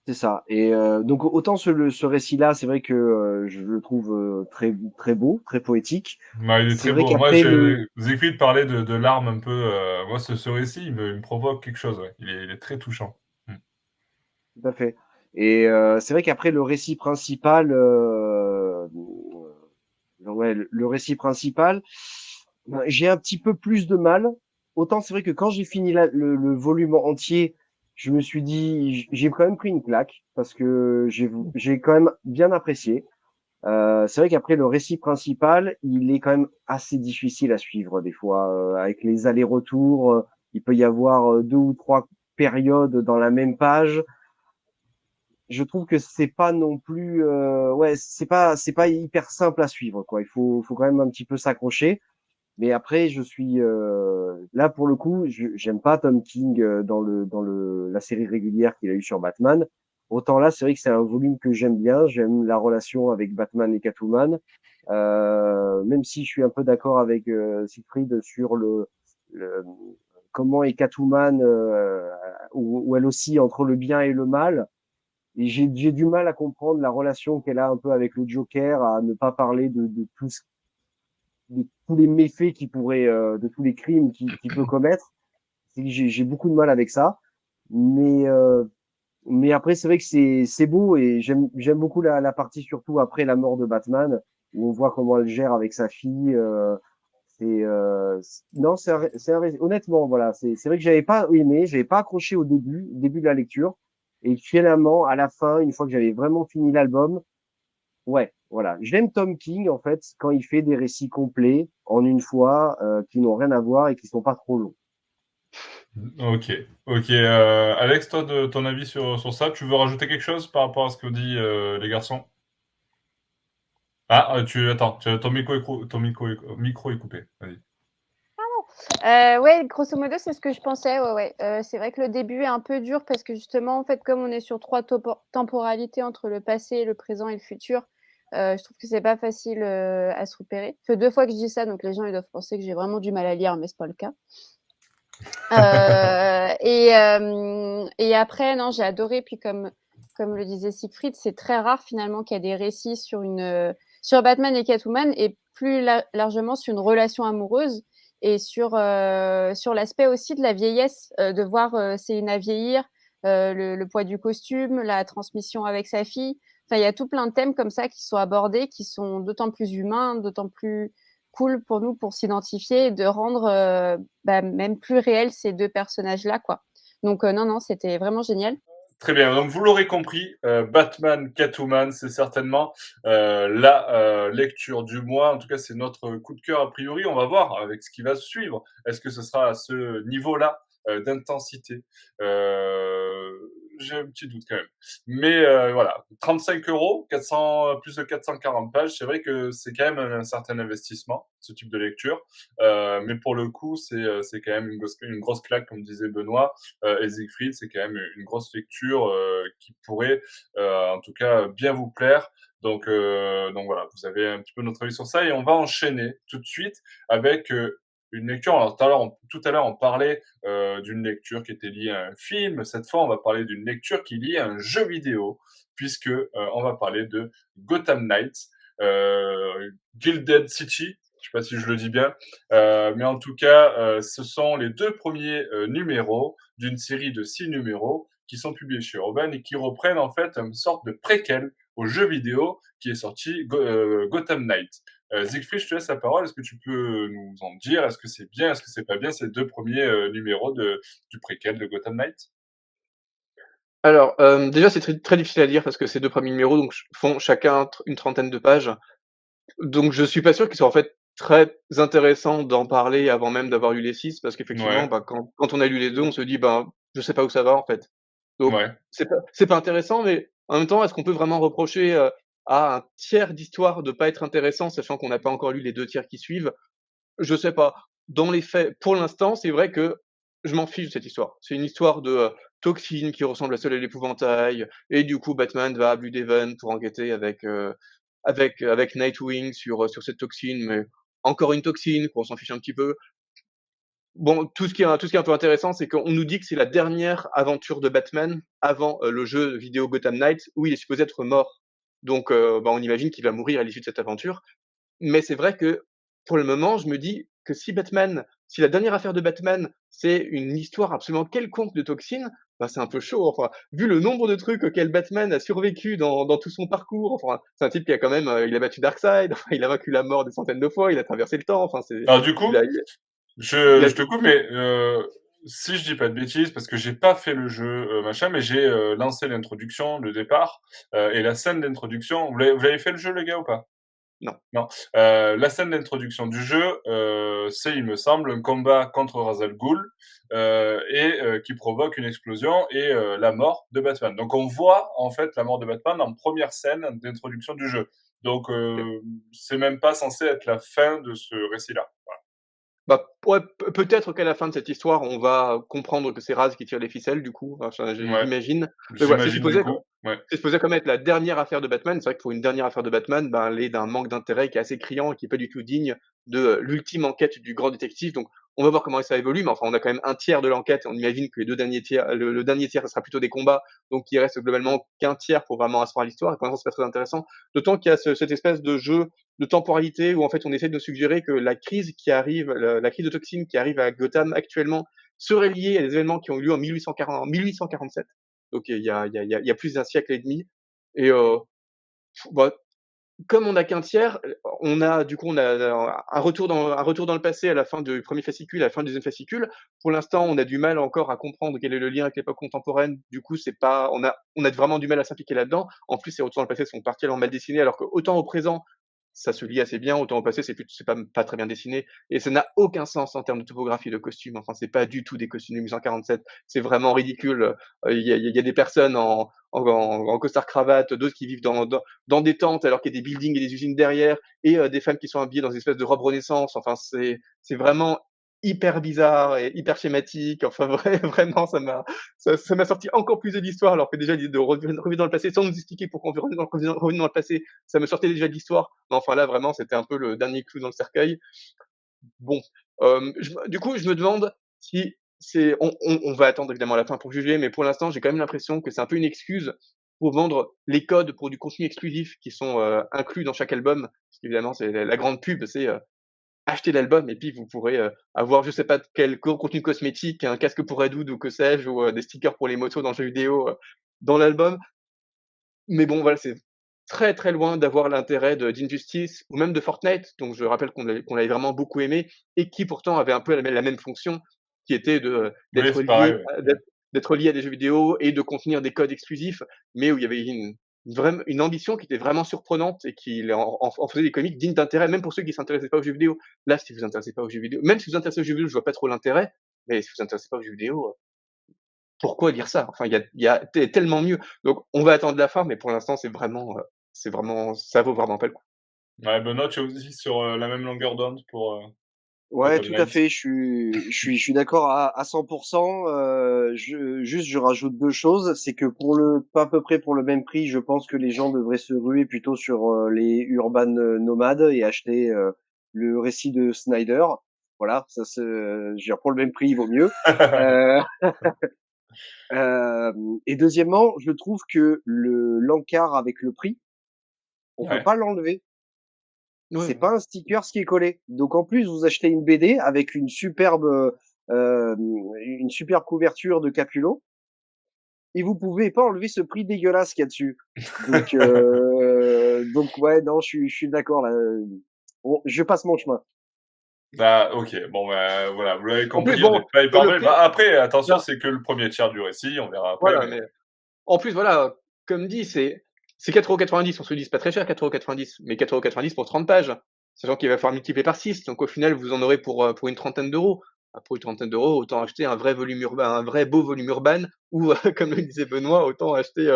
C'est ça. Et donc autant ce récit-là, c'est vrai que je le trouve très très beau, très poétique. Ouais, il est C'est très vrai beau. Moi, qu'après le Siegfried parlait de larmes un peu. Moi, ce récit, il me provoque quelque chose. Ouais. Il est très touchant. Mm. Tout à fait. Et c'est vrai qu'après le récit principal, ouais, le récit principal, ben, j'ai un petit peu plus de mal. Autant c'est vrai que quand j'ai fini le volume entier, je me suis dit, j'ai quand même pris une claque parce que j'ai quand même bien apprécié. C'est vrai qu'après le récit principal, il est quand même assez difficile à suivre des fois, avec les allers-retours. Il peut y avoir 2 ou 3 périodes dans la même page. Je trouve que c'est pas non plus ouais, c'est pas hyper simple à suivre quoi. Il faut quand même un petit peu s'accrocher. Mais après je suis là pour le coup, j'aime pas Tom King dans la série régulière qu'il a eu sur Batman. Autant là, c'est vrai que c'est un volume que j'aime bien, j'aime la relation avec Batman et Catwoman. Même si je suis un peu d'accord avec Siegfried sur le comment est Catwoman où elle oscille entre le bien et le mal. Et j'ai du mal à comprendre la relation qu'elle a un peu avec le Joker, à ne pas parler de tous les méfaits de tous les crimes qu'il peut commettre. J'ai beaucoup de mal avec ça. Mais, euh, mais après, c'est vrai que c'est beau et j'aime beaucoup la partie surtout après la mort de Batman, où on voit comment elle gère avec sa fille. Non, honnêtement, voilà, c'est vrai que j'avais pas aimé, j'avais pas accroché au début de la lecture. Et finalement, à la fin, une fois que j'avais vraiment fini l'album, ouais, voilà. J'aime Tom King, en fait, quand il fait des récits complets en une fois, qui n'ont rien à voir et qui sont pas trop longs. Ok, ok. Alex, toi, de ton avis sur ça, tu veux rajouter quelque chose par rapport à ce que dit les garçons? Ah, attends, ton micro est coupé. Vas-y. Ouais, grosso modo, c'est ce que je pensais. Ouais, ouais. C'est vrai que le début est un peu dur parce que justement, en fait, comme on est sur 3 temporalités entre le passé, le présent et le futur, je trouve que c'est pas facile à se repérer. Ça fait 2 fois que je dis ça, donc les gens ils doivent penser que j'ai vraiment du mal à lire, mais c'est pas le cas. Et après, non, j'ai adoré. Puis comme le disait Siegfried, c'est très rare finalement qu'il y a des récits sur Batman et Catwoman et plus largement sur une relation amoureuse et sur l'aspect aussi de la vieillesse, de voir Selina vieillir, le poids du costume, la transmission avec sa fille. Enfin, il y a tout plein de thèmes comme ça qui sont abordés, qui sont d'autant plus humains, d'autant plus cool pour nous pour s'identifier et de rendre même plus réels ces deux personnages-là, quoi. Donc non, c'était vraiment génial. Très bien. Donc, vous l'aurez compris, Batman, Catwoman, c'est certainement la lecture du mois. En tout cas, c'est notre coup de cœur a priori. On va voir avec ce qui va suivre. Est-ce que ce sera à ce niveau-là d'intensité J'ai un petit doute quand même. Mais voilà, 35 €, 400, plus de 440 pages. C'est vrai que c'est quand même un certain investissement, ce type de lecture. Mais pour le coup, c'est quand même une grosse claque, comme disait Benoît. Et Siegfried, c'est quand même une grosse lecture qui pourrait, en tout cas, bien vous plaire. Donc voilà, vous avez un petit peu notre avis sur ça et on va enchaîner tout de suite avec une lecture. Alors tout à l'heure, on parlait d'une lecture qui était liée à un film. Cette fois, on va parler d'une lecture qui est liée à un jeu vidéo, puisque on va parler de Gotham Knights, Gilded City. Je sais pas si je le dis bien, mais en tout cas, ce sont les 2 premiers numéros d'une série de 6 numéros qui sont publiés chez Urban et qui reprennent en fait une sorte de préquel au jeu vidéo qui est sorti Gotham Knight. Siegfried, je te laisse la parole. Est-ce que tu peux nous en dire? Est-ce que c'est bien? Est-ce que c'est pas bien ces 2 premiers numéros du préquel de Gotham Knight? Alors, déjà, c'est très difficile à lire parce que ces 2 premiers numéros font chacun une trentaine de pages. Donc je suis pas sûr qu'ils soient en fait très intéressants d'en parler avant même d'avoir lu les 6 parce qu'effectivement, Ouais, bah, quand on a lu les 2, on se dit: «Ben, je sais pas où ça va en fait». Donc ouais. c'est pas intéressant, mais en même temps, est-ce qu'on peut vraiment reprocher, à un tiers d'histoire de pas être intéressant, sachant qu'on n'a pas encore lu les 2 tiers qui suivent? Je sais pas. Dans les faits, pour l'instant, c'est vrai que je m'en fiche de cette histoire. C'est une histoire de, toxine qui ressemble à celle de l'épouvantail et du coup Batman va à Blue Haven pour enquêter avec Nightwing sur cette toxine, mais encore une toxine, qu'on s'en fiche un petit peu. Bon, tout ce qui est un peu intéressant, c'est qu'on nous dit que c'est la dernière aventure de Batman avant, le jeu vidéo Gotham Knights où il est supposé être mort. Donc, bah, on imagine qu'il va mourir à l'issue de cette aventure. Mais c'est vrai que, pour le moment, je me dis que si la dernière affaire de Batman, c'est une histoire absolument quelconque de toxines, bah, c'est un peu chaud. Enfin, vu le nombre de trucs auxquels Batman a survécu dans tout son parcours, enfin, c'est un type qui a quand même, il a battu Darkseid, enfin, il a vaincu la mort des centaines de fois, il a traversé le temps, enfin, Alors du il coup, a il a je te coupe, mais si je dis pas de bêtises, parce que j'ai pas fait le jeu, machin, mais j'ai lancé l'introduction, le départ, et la scène d'introduction. Vous l'avez fait le jeu, les gars, ou pas? non. Non. La scène d'introduction du jeu, c'est, il me semble, un combat contre Ra's al Ghul, qui provoque une explosion et la mort de Batman. Donc on voit, en fait, la mort de Batman en première scène d'introduction du jeu. Donc c'est même pas censé être la fin de ce récit-là. Voilà. Bah, ouais, peut-être qu'à la fin de cette histoire, on va comprendre que c'est Raz qui tire les ficelles du coup, enfin, Ouais, j'imagine. Mais voilà, j'imagine du coup. Ouais. c'est supposé comme être la dernière affaire de Batman. C'est vrai que pour une dernière affaire de Batman, ben, elle est d'un manque d'intérêt qui est assez criant et qui est pas du tout digne de, l'ultime enquête du grand détective. Donc on va voir comment ça évolue, mais enfin, on a quand même un tiers de l'enquête. On imagine que les 2 derniers tiers le dernier tiers, ça sera plutôt des combats, donc il reste globalement qu'un tiers pour vraiment asseoir l'histoire et pour l'instant, c'est pas très intéressant. D'autant qu'il y a cette espèce de jeu de temporalité où en fait on essaie de nous suggérer que la crise qui arrive, la crise de toxine qui arrive à Gotham actuellement serait liée à des événements qui ont eu lieu en 1847. Donc il y a plus d'un siècle et demi. Et bah, comme on n'a qu'un tiers, on a un retour dans le passé à la fin du premier fascicule, à la fin du deuxième fascicule. Pour l'instant, on a du mal encore à comprendre quel est le lien avec l'époque contemporaine. Du coup, c'est pas, on a vraiment du mal à s'impliquer là-dedans. En plus, ces retours dans le passé sont partiellement mal dessinés, alors qu'autant au présent, ça se lit assez bien, autant au passé, c'est pas très bien dessiné. Et ça n'a aucun sens en termes de topographie de costumes. Enfin, c'est pas du tout des costumes de 1847. C'est vraiment ridicule. Il y a des personnes en costard cravate, d'autres qui vivent dans des tentes alors qu'il y a des buildings et des usines derrière, et des femmes qui sont habillées dans une espèce de robe Renaissance. Enfin, c'est vraiment hyper bizarre et hyper schématique. Enfin, vraiment, ça m'a sorti encore plus de l'histoire, alors que déjà, l'idée de revenir dans le passé sans nous expliquer pourquoi on veut revenir dans le passé, ça me sortait déjà de l'histoire. Mais enfin, là, vraiment, c'était un peu le dernier clou dans le cercueil. Bon, du coup, je me demande si on va attendre évidemment la fin pour juger, mais pour l'instant, j'ai quand même l'impression que c'est un peu une excuse pour vendre les codes pour du contenu exclusif qui sont inclus dans chaque album. Parce qu'évidemment, c'est la grande pub, c'est acheter l'album et puis vous pourrez avoir je sais pas quel contenu cosmétique, un casque pour Red Hood ou que sais-je, ou des stickers pour les motos dans le jeu vidéo dans l'album. Mais bon, voilà, c'est très, très loin d'avoir l'intérêt d'Injustice ou même de Fortnite, donc je rappelle qu'on l'avait vraiment beaucoup aimé et qui pourtant avait un peu la même fonction, qui était Oui, c'est pareil. Ouais. d'être lié à des jeux vidéo et de contenir des codes exclusifs, mais où il y avait une ambition qui était vraiment surprenante et qui en faisait des comics dignes d'intérêt, même pour ceux qui s'intéressaient pas aux jeux vidéo. Là, si vous vous intéressez pas aux jeux vidéo, même si vous vous intéressez aux jeux vidéo, je vois pas trop l'intérêt, mais si vous vous intéressez pas aux jeux vidéo, pourquoi dire ça? Enfin, il y a tellement mieux. Donc, on va attendre la fin, mais pour l'instant, c'est vraiment, ça vaut vraiment pas le coup. Ouais, Benoît, tu es aussi sur la même longueur d'onde pour Ouais, Gotham tout à Knights. fait. Je suis d'accord à 100%. Je rajoute deux choses. C'est que pas à peu près pour le même prix, je pense que les gens devraient se ruer plutôt sur les Urban Nomades et acheter le récit de Snyder. Voilà, je veux dire, pour le même prix, il vaut mieux. Euh, et deuxièmement, je trouve que l'encart avec le prix, on peut Ouais. pas l'enlever. Ouais, C'est pas un sticker qui est collé. Donc en plus, vous achetez une BD avec une superbe couverture de Capullo et vous pouvez pas enlever ce prix dégueulasse qu'il y a dessus. Donc ouais, non, je suis d'accord là. Bon, je passe mon chemin. Ah, ok, bon, bah, voilà, vous l'avez en plus, compris, on bon, n'est pas le épargné. prix, Bah, après, attention, non, c'est que le premier tiers du récit, on verra après, voilà, mais mais en plus, voilà, comme dit, c'est 4,90 €. On se dit, c'est pas très cher, 4,90 €, mais 4,90 € pour 30 pages. Sachant qu'il va falloir multiplier par 6. Donc, au final, vous en aurez pour une trentaine d'euros. Ah, pour une trentaine d'euros, autant acheter un vrai volume urbain, un vrai beau volume urbain, ou, comme le disait Benoît, autant acheter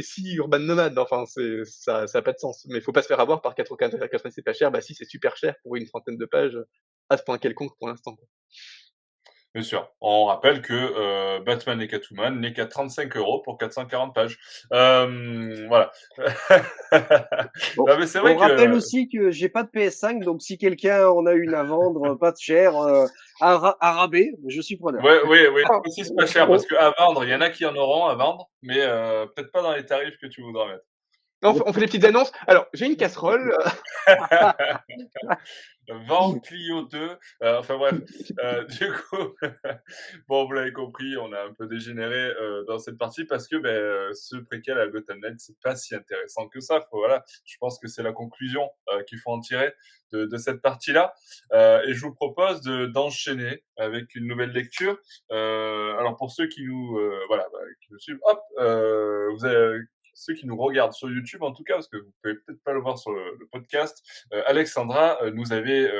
6 Urban Nomades. Enfin, ça a pas de sens. Mais il faut pas se faire avoir par 4,90 €, c'est pas cher. Bah, si, c'est super cher pour une trentaine de pages, à ce point quelconque pour l'instant, quoi. bien sûr. On rappelle que Batman et Catwoman n'est qu'à 35 € pour 440 pages. Voilà. Bon, Non, mais c'est on vrai rappelle que aussi que j'ai pas de PS5, donc si quelqu'un en a une à vendre, pas de cher, à rabais, je suis preneur. ouais, oui, oui, Ah, aussi c'est pas cher parce qu'à vendre, il y en a qui en auront à vendre, mais peut-être pas dans les tarifs que tu voudras mettre. on fait des petites annonces. Alors, j'ai une casserole. Vend Clio 2, enfin bref, du coup, bon, vous l'avez compris, on a un peu dégénéré dans cette partie parce que ce préquel à Gotham Knights, c'est pas si intéressant que ça. Voilà, je pense que c'est la conclusion qu'il faut en tirer de cette partie-là. Et je vous propose d'enchaîner avec une nouvelle lecture. Alors pour ceux qui nous, qui nous suivent, hop, vous avez ceux qui nous regardent sur YouTube en tout cas, parce que vous pouvez peut-être pas le voir sur le podcast, Alexandra nous avait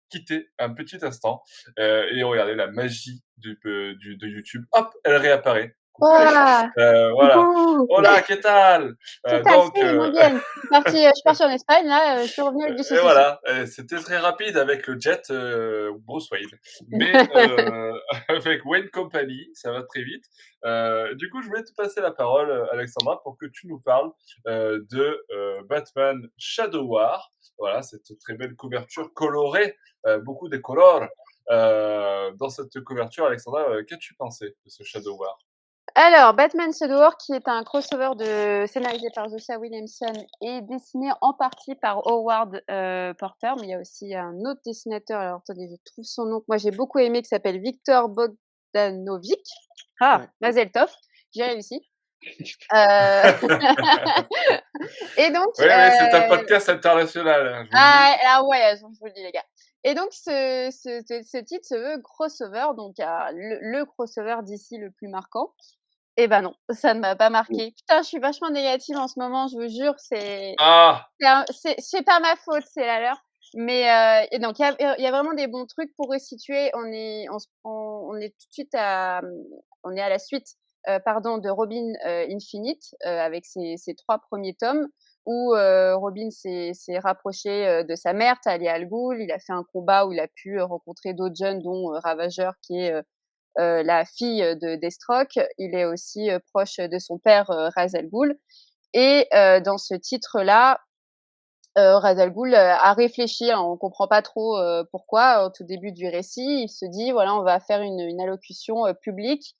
quitté un petit instant et regardez la magie de YouTube. Hop, elle réapparaît. Coucou Alex. Voilà. Coucou. Hola, ¿qué tal? ¿Qué tal? Donc, Sí, muy bien. Je pars en Espagne, là, je suis revenue avec du et saucisson. voilà, c'était très rapide avec le jet Bruce Wayne. Mais avec Wayne Company, ça va très vite. Du coup, je voulais te passer la parole, Alexandra, pour que tu nous parles de Batman Shadow War. Voilà, cette très belle couverture colorée, beaucoup de couleurs. Dans cette couverture, Alexandra, qu'as-tu pensé de ce Shadow War? Alors, Batman Shadow War, qui est un crossover scénarisé par Joshua Williamson et dessiné en partie par Howard Porter, mais il y a aussi un autre dessinateur, alors attendez, je trouve son nom, moi j'ai beaucoup aimé, qui s'appelle Victor Bogdanovic. Ah, Ouais. Mazel Tov, j'ai réussi. Et donc, Oui, oui, c'est un podcast international, hein, je vous le dis. ouais, je vous le dis les gars. Et donc ce titre se veut crossover, donc le crossover d'ici le plus marquant. Eh ben non, ça ne m'a pas marqué. Putain, je suis vachement négative en ce moment, je vous jure, Ah, c'est pas ma faute, c'est la leur. Mais et donc il y a vraiment des bons trucs pour resituer. On est tout de suite on est à la suite de Robin Infinite avec ses 3 premiers tomes où Robin s'est rapproché de sa mère, Talia al Ghul. Il a fait un combat où il a pu rencontrer d'autres jeunes, dont Ravageur, qui est la fille de Deathstroke. Il est aussi proche de son père Ra's al Ghul. Et dans ce titre-là, Ra's al Ghul a réfléchi, on comprend pas trop pourquoi, au tout début du récit. Il se dit, voilà, on va faire une allocution publique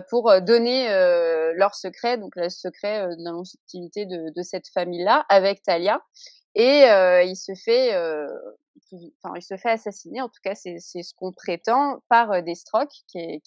pour donner leur secret, donc le secret de la longévité de cette famille-là avec Talia. Et il se fait assassiner, en tout cas c'est ce qu'on prétend, par Deathstroke qui est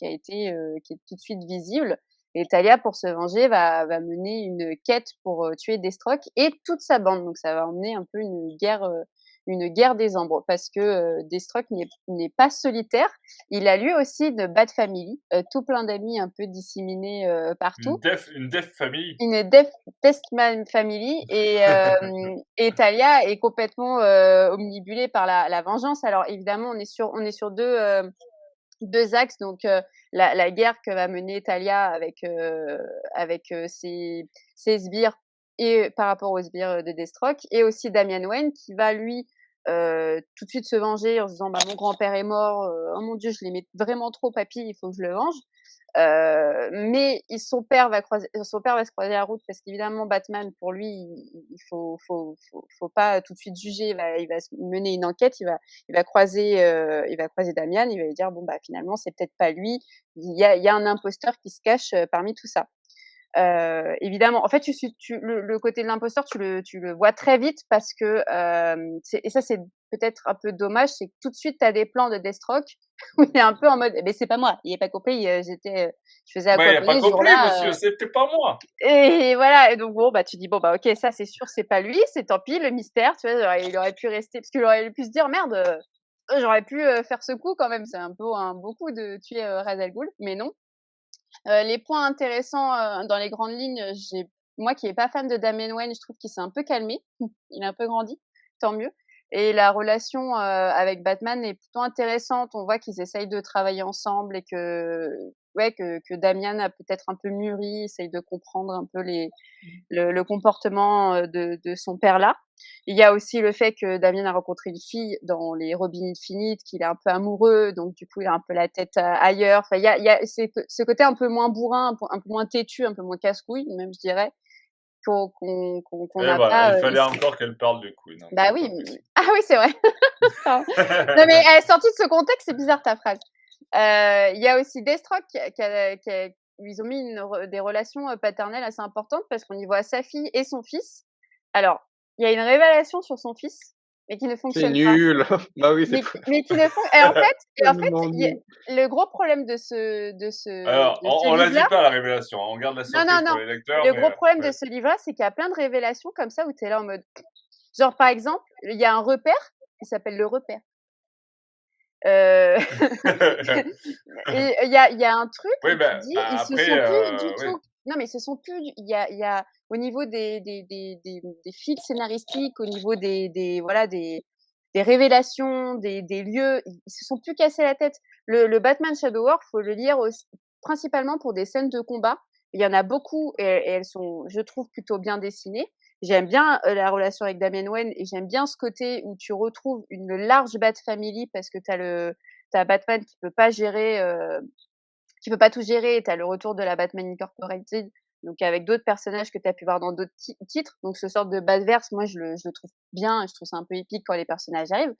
tout de suite visible. Et Talia, pour se venger, va mener une quête pour tuer Deathstroke et toute sa bande. Donc ça va emmener un peu une guerre des ombres, parce que Deathstroke n'est pas solitaire. Il a lui aussi une Bat Family, tout plein d'amis un peu disséminés partout. Une Death Family. Une Deathman Family et Talia est complètement omnibulée par la vengeance. Alors évidemment, on est sur deux axes, donc la guerre que va mener Talia avec ses sbires et par rapport aux sbires de Deathstroke, et aussi Damian Wayne qui va lui tout de suite se venger en se disant mon grand-père est mort, oh mon Dieu, je l'aimais vraiment trop, papy, il faut que je le venge. Mais son père va se croiser la route, parce qu'évidemment Batman, pour lui, il faut pas tout de suite juger. Il va mener une enquête. Il va croiser Damian. Il va lui dire finalement c'est peut-être pas lui. Il y a un imposteur qui se cache parmi tout ça. Évidemment, en fait, le côté de l'imposteur, tu le vois très vite, parce que et ça c'est peut-être un peu dommage, c'est que tout de suite tu as des plans de Deathstroke où il est un peu en mode mais c'est pas moi, il est pas compris, je faisais Il a pas aquaponie ce compris, jour-là, monsieur, c'était pas moi. et voilà. Et donc tu dis ok, ça c'est sûr, c'est pas lui, c'est tant pis, le mystère, tu vois. Il aurait pu rester, parce qu'il aurait pu se dire merde, j'aurais pu faire ce coup quand même, c'est un peu un beau coup de tuer Ra's al Ghul, mais non. Les points intéressants dans les grandes lignes, moi qui est pas fan de Damian Wayne, je trouve qu'il s'est un peu calmé. Il a un peu grandi, tant mieux. Et la relation avec Batman est plutôt intéressante. On voit qu'ils essayent de travailler ensemble et que Damian a peut-être un peu mûri, essaye de comprendre un peu le comportement de son père là. Il y a aussi le fait que Damien a rencontré une fille dans les Robins Infinite, qu'il est un peu amoureux, donc du coup il a un peu la tête ailleurs. Enfin, il y a ce côté un peu moins bourrin, un peu moins têtu, un peu moins casse-couille, même, je dirais, qu'on n'a Voilà, pas il fallait ici. encore qu'elle parle de couilles. Non, Bah c'est oui, pas possible. ah oui, c'est vrai. Pardon. Non mais sortie de ce contexte, c'est bizarre ta phrase. Il y a aussi Deathstroke ils ont mis des relations paternelles assez importantes, parce qu'on y voit sa fille et son fils. Alors, il y a une révélation sur son fils, mais qui ne C'est fonctionne pas. nul. Bah oui, c'est Mais qui ne font et en fait, tellement il y a nul. le gros problème de ce Alors, on la dit livre-là. pas, la révélation, hein, on garde la Non, surprise pour non. les lecteurs, Le mais gros problème de ouais. ce livre-là, c'est qu'il y a plein de révélations comme ça où tu es là en mode genre, par exemple, il y a un repère qui s'appelle le repère. Et il y a un truc où Oui, tu te dis: «Ils se après, sont plus du oui. tout». Non, mais ils se sont plus du il y a au niveau des fils scénaristiques, au niveau des révélations, des lieux, ils se sont plus cassés la tête. Le Batman Shadow War, faut le lire principalement pour des scènes de combat. Il y en a beaucoup, et elles sont, je trouve, plutôt bien dessinées. J'aime bien la relation avec Damian Wayne, et j'aime bien ce côté où tu retrouves une large Bat Family, parce que t'as Batman qui peut pas tout gérer, et t'as le retour de la Batman Incorporated, donc avec d'autres personnages que tu as pu voir dans d'autres titres. Donc ce sorte de Batverse, moi je le trouve bien, et je trouve ça un peu épique quand les personnages arrivent.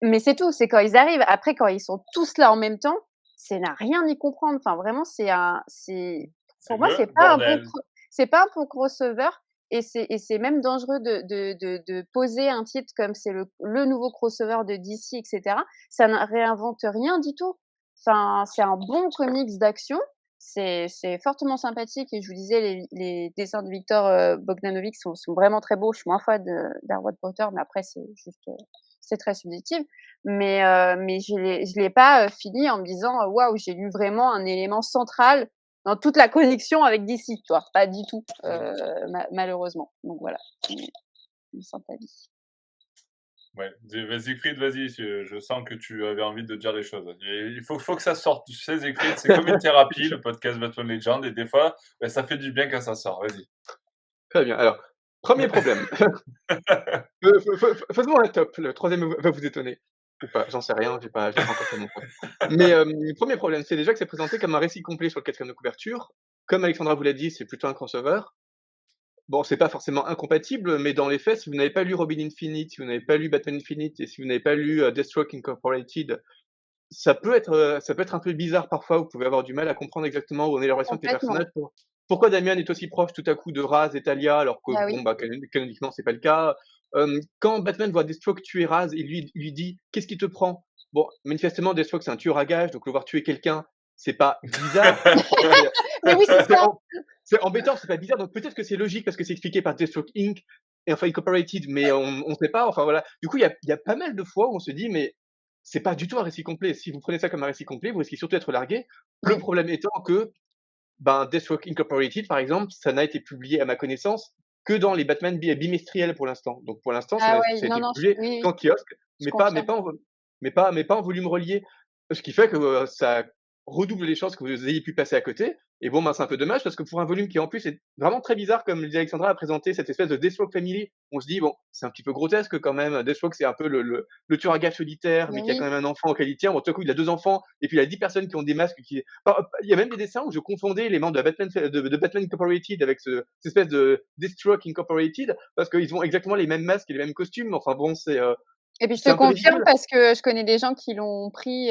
Mais c'est tout, c'est quand ils arrivent. Après, quand ils sont tous là en même temps, c'est n'a rien y comprendre. Enfin, vraiment, C'est pour moi, le bordel. c'est pas un bon crossover, et c'est même dangereux de poser un titre comme c'est le nouveau crossover de DC, etc. Ça ne réinvente rien du tout. Enfin, c'est un bon comics d'action. C'est fortement sympathique, et je vous disais, les dessins de Victor Bogdanovic sont vraiment très beaux. Je suis moins fan d'Howard Porter, mais après, c'est juste, c'est très subjectif. Mais je l'ai pas fini en me disant waouh, j'ai lu vraiment un élément central dans toute la connexion avec DC, tu vois. Pas du tout, malheureusement. Donc voilà, une simple avis. Ouais, vas-y, Fried, vas-y, je sens que tu avais envie de dire des choses. Il faut que ça sorte. Tu sais, Siegfried, c'est comme une thérapie, le podcast Batman Legend, et des fois, ça fait du bien quand ça sort. Vas-y. Très bien. Alors, premier problème. Faisons un top. Le troisième va vous étonner. Ou pas, j'en sais rien, j'ai pas encore fait mon top. Mais premier problème, c'est déjà que c'est présenté comme un récit complet sur le 4e de couverture. Comme Alexandra vous l'a dit, c'est plutôt un crossover. Bon, c'est pas forcément incompatible, mais dans les faits, si vous n'avez pas lu Robin Infinite, si vous n'avez pas lu Batman Infinite, et si vous n'avez pas lu Deathstroke Incorporated, ça peut être un peu bizarre parfois, vous pouvez avoir du mal à comprendre exactement où en est la relation avec les Complètement. personnages. Pourquoi Damian est aussi proche tout à coup de Raz et Talia alors que Bah bon, oui. bah, canoniquement, c'est pas le cas. Quand Batman voit Deathstroke tuer Raz et lui dit: «Qu'est-ce qui te prend?» Bon, manifestement Deathstroke c'est un tueur à gages, donc le voir tuer quelqu'un, c'est pas bizarre. C'est Mais oui, c'est c'est ça! c'est embêtant, c'est pas bizarre, donc peut-être que c'est logique parce que c'est expliqué par Deathstroke Inc. et enfin Incorporated, mais on sait pas, enfin voilà. Du coup, il y a pas mal de fois où on se dit: «Mais c'est pas du tout un récit complet. Si vous prenez ça comme un récit complet, vous risquez surtout d'être largué». Le Oui. problème étant que, ben, Deathstroke Incorporated, par exemple, ça n'a été publié à ma connaissance que dans les Batman bimestriels pour l'instant. Donc pour l'instant, Ah ouais, ça a non, été non, publié oui, oui, qu'en kiosque, je confirme. mais pas en volume relié. Ce qui fait que, ça redouble les chances que vous ayez pu passer à côté et bon, ben, c'est un peu dommage parce que pour un volume qui en plus est vraiment très bizarre comme le dit Alexandra, a présenté cette espèce de Deathstroke Family, on se dit: «Bon, c'est un petit peu grotesque quand même». Deathstroke, c'est un peu le tueur à gages solitaire, mais Mais qui a oui. quand même un enfant auquel il tient. Bon, tout à coup, il a 2 enfants et puis il a 10 personnes qui ont des masques qui alors, il y a même des dessins où je confondais les membres de Batman Incorporated avec cette espèce de Deathstroke Incorporated parce qu'ils ont exactement les mêmes masques et les mêmes costumes. Enfin bon, Et puis je c'est te un peu confirme ridicule. parce que je connais des gens qui l'ont pris,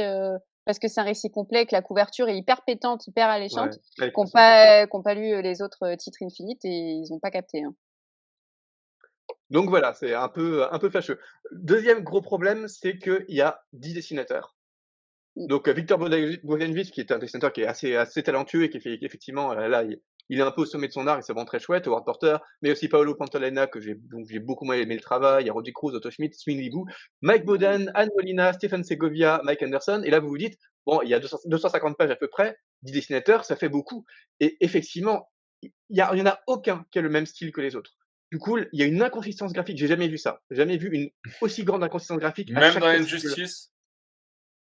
parce que c'est un récit complet, que la couverture est hyper pétante, hyper Ouais, alléchante, avec qui ont raison. pas lu, les autres, titres Infinite et ils ont pas capté, hein. Donc voilà, c'est un peu fâcheux. Deuxième gros problème, c'est qu'il y a 10 dessinateurs. Mmh. Donc Victor Bogdanovich, qui est un dessinateur qui est assez talentueux et qui fait effectivement, là, il est un peu au sommet de son art et c'est vraiment très chouette, Howard Porter, mais aussi Paolo Pantalena que j'ai beaucoup moins aimé le travail, il y a Roger Cruz, Otto Schmidt, Swin Lee Boo, Mike Boden, Anne Molina, Stephen Segovia, Mike Anderson et là vous vous dites: «Bon, il y a 250 pages à peu près, 10 dessinateurs, ça fait beaucoup» et effectivement, il y en a aucun qui a le même style que les autres. Du coup, il y a une inconsistance graphique, j'ai jamais vu ça. J'ai jamais vu une aussi grande inconsistance graphique à Même chaque dans fascicule. Injustice?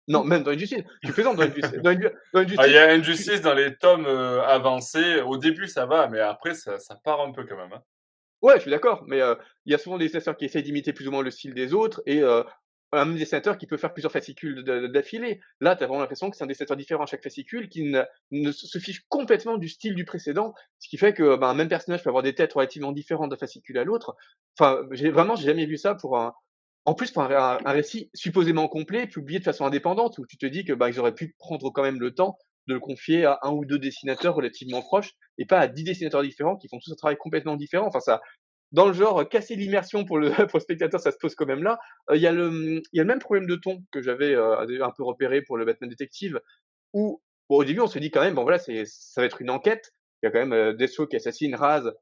Non, même dans Injustice. Tu plaisantes dans Ah, il y Injustice, a tu Injustice dans les tomes, avancés. Au début, ça va, mais après ça part un peu quand même, hein. ouais, je suis d'accord, mais il y a souvent des dessinateurs qui essayent d'imiter plus ou moins le style des autres et un même dessinateur qui peut faire plusieurs fascicules d'affilée. Là, tu as vraiment l'impression que c'est un dessinateur différent à chaque fascicule qui ne se fiche complètement du style du précédent, ce qui fait que, ben, un même personnage peut avoir des têtes relativement différentes d'un fascicule à l'autre. Enfin, j'ai jamais vu ça pour en plus pour un récit supposément complet, publié de façon indépendante, où tu te dis que, bah, ils auraient pu prendre quand même le temps de le confier à un ou 2 dessinateurs relativement proches et pas à 10 dessinateurs différents qui font tous un travail complètement différent. Enfin ça dans le genre, casser l'immersion pour le pour le spectateur, ça se pose quand même là. Il y a le même problème de ton que j'avais, un peu repéré pour le Batman Détective où, bon, au début, on se dit quand même, bon, voilà, ça va être une enquête. Il y a quand même, Deathstroke qui assassine Raz.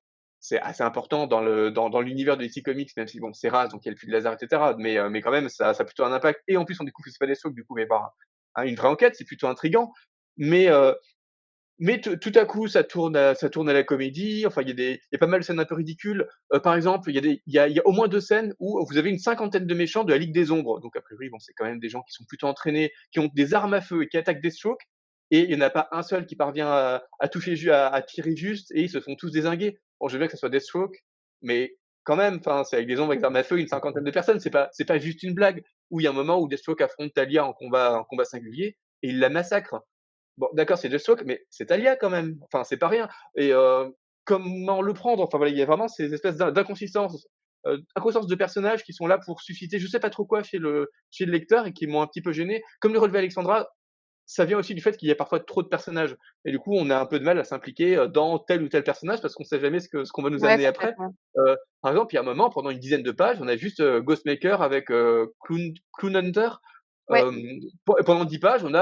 C'est assez important dans l'univers de DC Comics, même si bon, c'est Raz, donc il y a le fil de laser et cetera. Mais quand même, ça a plutôt un impact et en plus, on découvre que c'est pas Deathstroke, du coup, mais par une vraie enquête, c'est plutôt intriguant. Mais tout à coup, ça tourne à la comédie. Enfin, il y a pas mal de scènes un peu ridicules. Par exemple, il y a au moins 2 scènes où vous avez une cinquantaine de méchants de la Ligue des Ombres. Donc a priori, bon, c'est quand même des gens qui sont plutôt entraînés, qui ont des armes à feu et qui attaquent Deathstroke et il y en a pas un seul qui parvient à toucher à tirer juste et ils se font tous dézinguer. Bon, je veux bien que ça soit Deathstroke, mais quand même, enfin, c'est avec des ombres avec des armes à feu, une cinquantaine de personnes, c'est pas juste une blague. Où il y a un moment où Deathstroke affronte Talia en combat singulier et il la massacre. Bon, d'accord, c'est Deathstroke, mais c'est Talia quand même. Enfin, c'est pas rien. Et comment le prendre? Enfin voilà, il y a vraiment ces espèces d'inconsistances, inconsistances de personnages qui sont là pour susciter je sais pas trop quoi chez le lecteur et qui m'ont un petit peu gêné. Comme le relevait Alexandra, ça vient aussi du fait qu'il y a parfois trop de personnages et du coup, on a un peu de mal à s'impliquer, dans tel ou tel personnage parce qu'on sait jamais ce qu'on va nous Ouais, amener après. complètement. Par exemple, il y a un moment, pendant une dizaine de pages, on a juste, Ghostmaker avec, Clown Hunter. Ouais. Hem, pendant 10 pages, on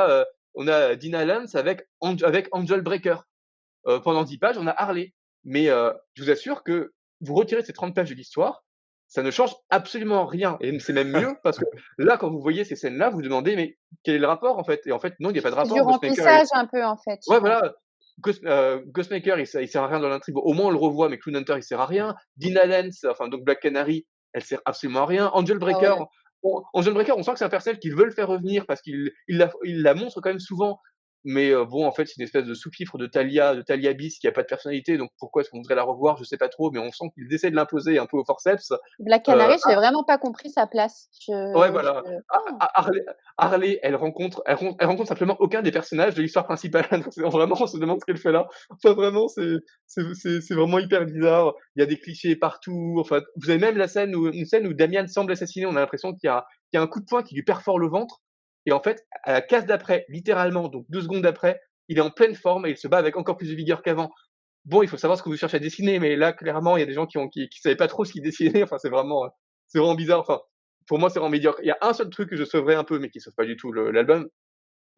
a Dina Lance avec Angel Breaker. Pendant 10 pages, on a Harley. Mais je vous assure que vous retirez ces 30 pages de l'histoire, ça ne change absolument rien et c'est même mieux parce que là, quand vous voyez ces scènes-là, vous vous demandez: «Mais quel est le rapport, en fait?» et en fait, non, il y a pas de C'est du rapport. remplissage un peu, en fait, je Ouais, pense. voilà, Ghostmaker, il sert à rien dans l'intrigue. Bon, au moins, on le revoit, mais Clown Hunter, il sert à rien. Dina Lance, enfin, donc Black Canary, elle sert absolument à rien. Ah ouais. Angel Breaker, on sent que c'est un personnage qu'ils veulent faire revenir parce qu'il la montre quand même souvent. Mais bon, en fait, c'est une espèce de sous-fifre de Talia Bis qui a pas de personnalité, donc pourquoi est-ce qu'on voudrait la revoir? Je sais pas trop, mais on sent qu'ils essaient de l'imposer un peu au forceps. Black Heu Canary, j'ai vraiment pas compris sa place. Ouais, voilà. Oh! Harley, elle rencontre simplement aucun des personnages de l'histoire principale. Donc c'est vraiment, on se demande ce qu'elle fait là. Enfin, vraiment, c'est vraiment hyper bizarre. Il y a des clichés partout. Enfin, vous avez même une scène où Damian semble assassiner. On a l'impression qu'il y a un coup de poing qui lui perfore le ventre. Et en fait, à la case d'après, littéralement, donc 2 secondes après, il est en pleine forme et il se bat avec encore plus de vigueur qu'avant. Bon, il faut savoir ce que vous cherchez à dessiner, mais là, clairement, il y a des gens qui savaient pas trop ce qu'ils dessinaient. Enfin, c'est vraiment bizarre. Enfin, pour moi, c'est vraiment médiocre. Il y a un seul truc que je sauverais un peu, mais qui sauve pas du tout l'album,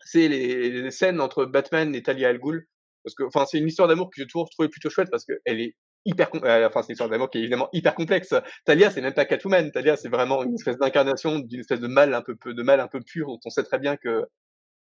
c'est les scènes entre Batman et Talia al Ghul. Parce que, enfin, c'est une histoire d'amour que j'ai toujours trouvé plutôt chouette parce qu'elle est enfin, c'est une histoire d'amour qui est évidemment hyper complexe. Talia, c'est même pas Catwoman. Talia, c'est vraiment une espèce d'incarnation d'une espèce de mal de mal un peu pur dont on sait très bien que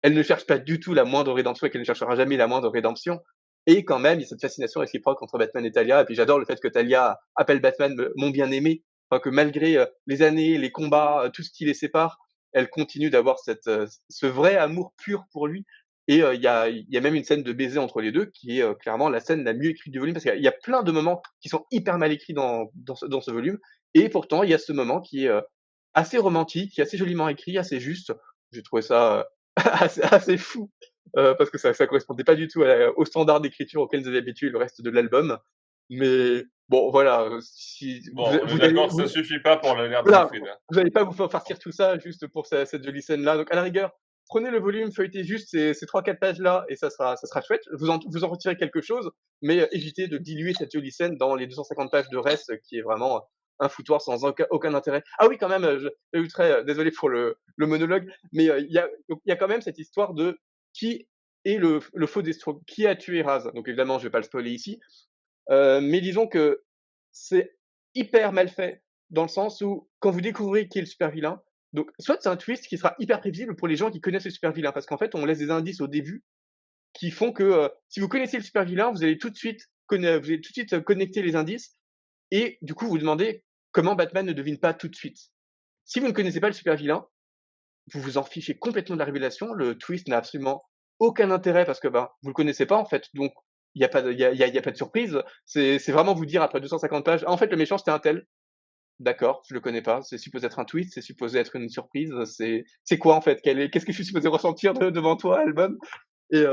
elle ne cherche pas du tout la moindre rédemption et qu'elle ne cherchera jamais la moindre rédemption. Et quand même, il y a cette fascination réciproque entre Batman et Talia. Et puis j'adore le fait que Talia appelle Batman mon bien-aimé. Enfin, que malgré les années, les combats, tout ce qui les sépare, elle continue d'avoir ce vrai amour pur pour lui. Et il y a même une scène de baiser entre les deux qui est clairement la scène la mieux écrite du volume parce qu'il y a plein de moments qui sont hyper mal écrits dans ce volume. Et pourtant, il y a ce moment qui est assez romantique, qui est assez joliment écrit, assez juste. J'ai trouvé ça assez fou, parce que ça correspondait pas du tout aux standards d'écriture auxquels nous avait habitué le reste de l'album. Mais bon, voilà, si Bon, on est d'accord que ça suffit pas pour l'air de voilà, Siegfried, hein. vous allez pas vous faire farcir tout ça juste pour cette jolie scène-là. Donc à la rigueur, prenez le volume, feuilletez juste ces 3-4 pages-là et ça sera chouette. Vous en retirez quelque chose, mais évitez de diluer cette jolie scène dans les 250 pages de reste qui est vraiment un foutoir sans aucun intérêt. Ah oui, quand même, j'ajouterais, désolé pour le monologue, mais il y a quand même cette histoire de qui est le faux Deathstroke, qui a tué Raz. Donc évidemment, je vais pas le spoiler ici, mais disons que c'est hyper mal fait dans le sens où quand vous découvrez qui est le super vilain, donc soit c'est un twist qui sera hyper prévisible pour les gens qui connaissent le super vilain, parce qu'en fait on laisse des indices au début qui font que si vous connaissez le super vilain, vous allez tout de suite connecter les indices et du coup vous demandez comment Batman ne devine pas tout de suite. Si vous ne connaissez pas le super vilain, vous vous en fichez complètement de la révélation. Le twist n'a absolument aucun intérêt parce que ben, vous le connaissez pas en fait, donc il n'y a, pas de- y a pas de surprise. C'est vraiment vous dire après 250 pages, ah, en fait le méchant c'était un tel. D'accord, je le connais pas. C'est supposé être un twist, c'est supposé être une surprise. C'est quoi en fait Qu'est-ce que je suis supposé ressentir devant toi, album? Et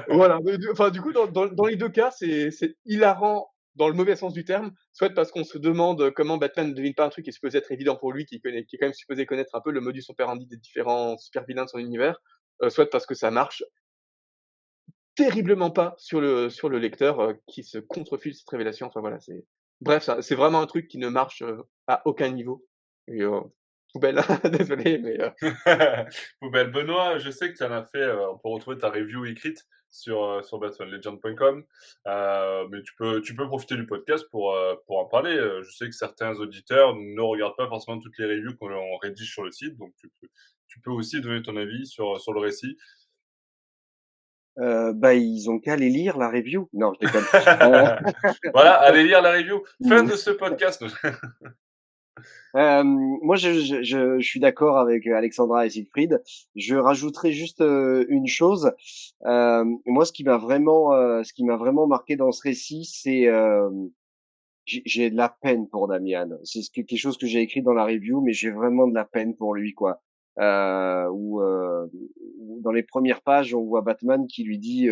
voilà. Enfin, du coup, dans les deux cas, c'est hilarant dans le mauvais sens du terme, soit parce qu'on se demande comment Batman ne devine pas un truc qui est supposé être évident pour lui, qui est quand même supposé connaître un peu le modus operandi des différents super vilains de son univers, soit parce que ça marche terriblement pas sur le lecteur, qui se contrefile cette révélation. Enfin voilà, bref, c'est vraiment un truc qui ne marche, à aucun niveau et poubelle, désolé, mais Poubelle. Benoît, je sais que tu en as fait, on peut retrouver ta review écrite sur batmanlegend.com, mais tu peux profiter du podcast pour en parler. Je sais que certains auditeurs ne regardent pas forcément toutes les reviews qu'on rédige sur le site, donc tu peux aussi donner ton avis sur le récit. Bah, ils ont qu'à aller lire la review. Non, je déconne. Voilà, allez lire la review. Fin de ce podcast. Moi, je suis d'accord avec Alexandra et Siegfried. Je rajouterai juste une chose. Moi, ce qui m'a vraiment marqué dans ce récit, c'est j'ai de la peine pour Damian. C'est quelque chose que j'ai écrit dans la review, mais j'ai vraiment de la peine pour lui, quoi. Où dans les premières pages, on voit Batman qui lui dit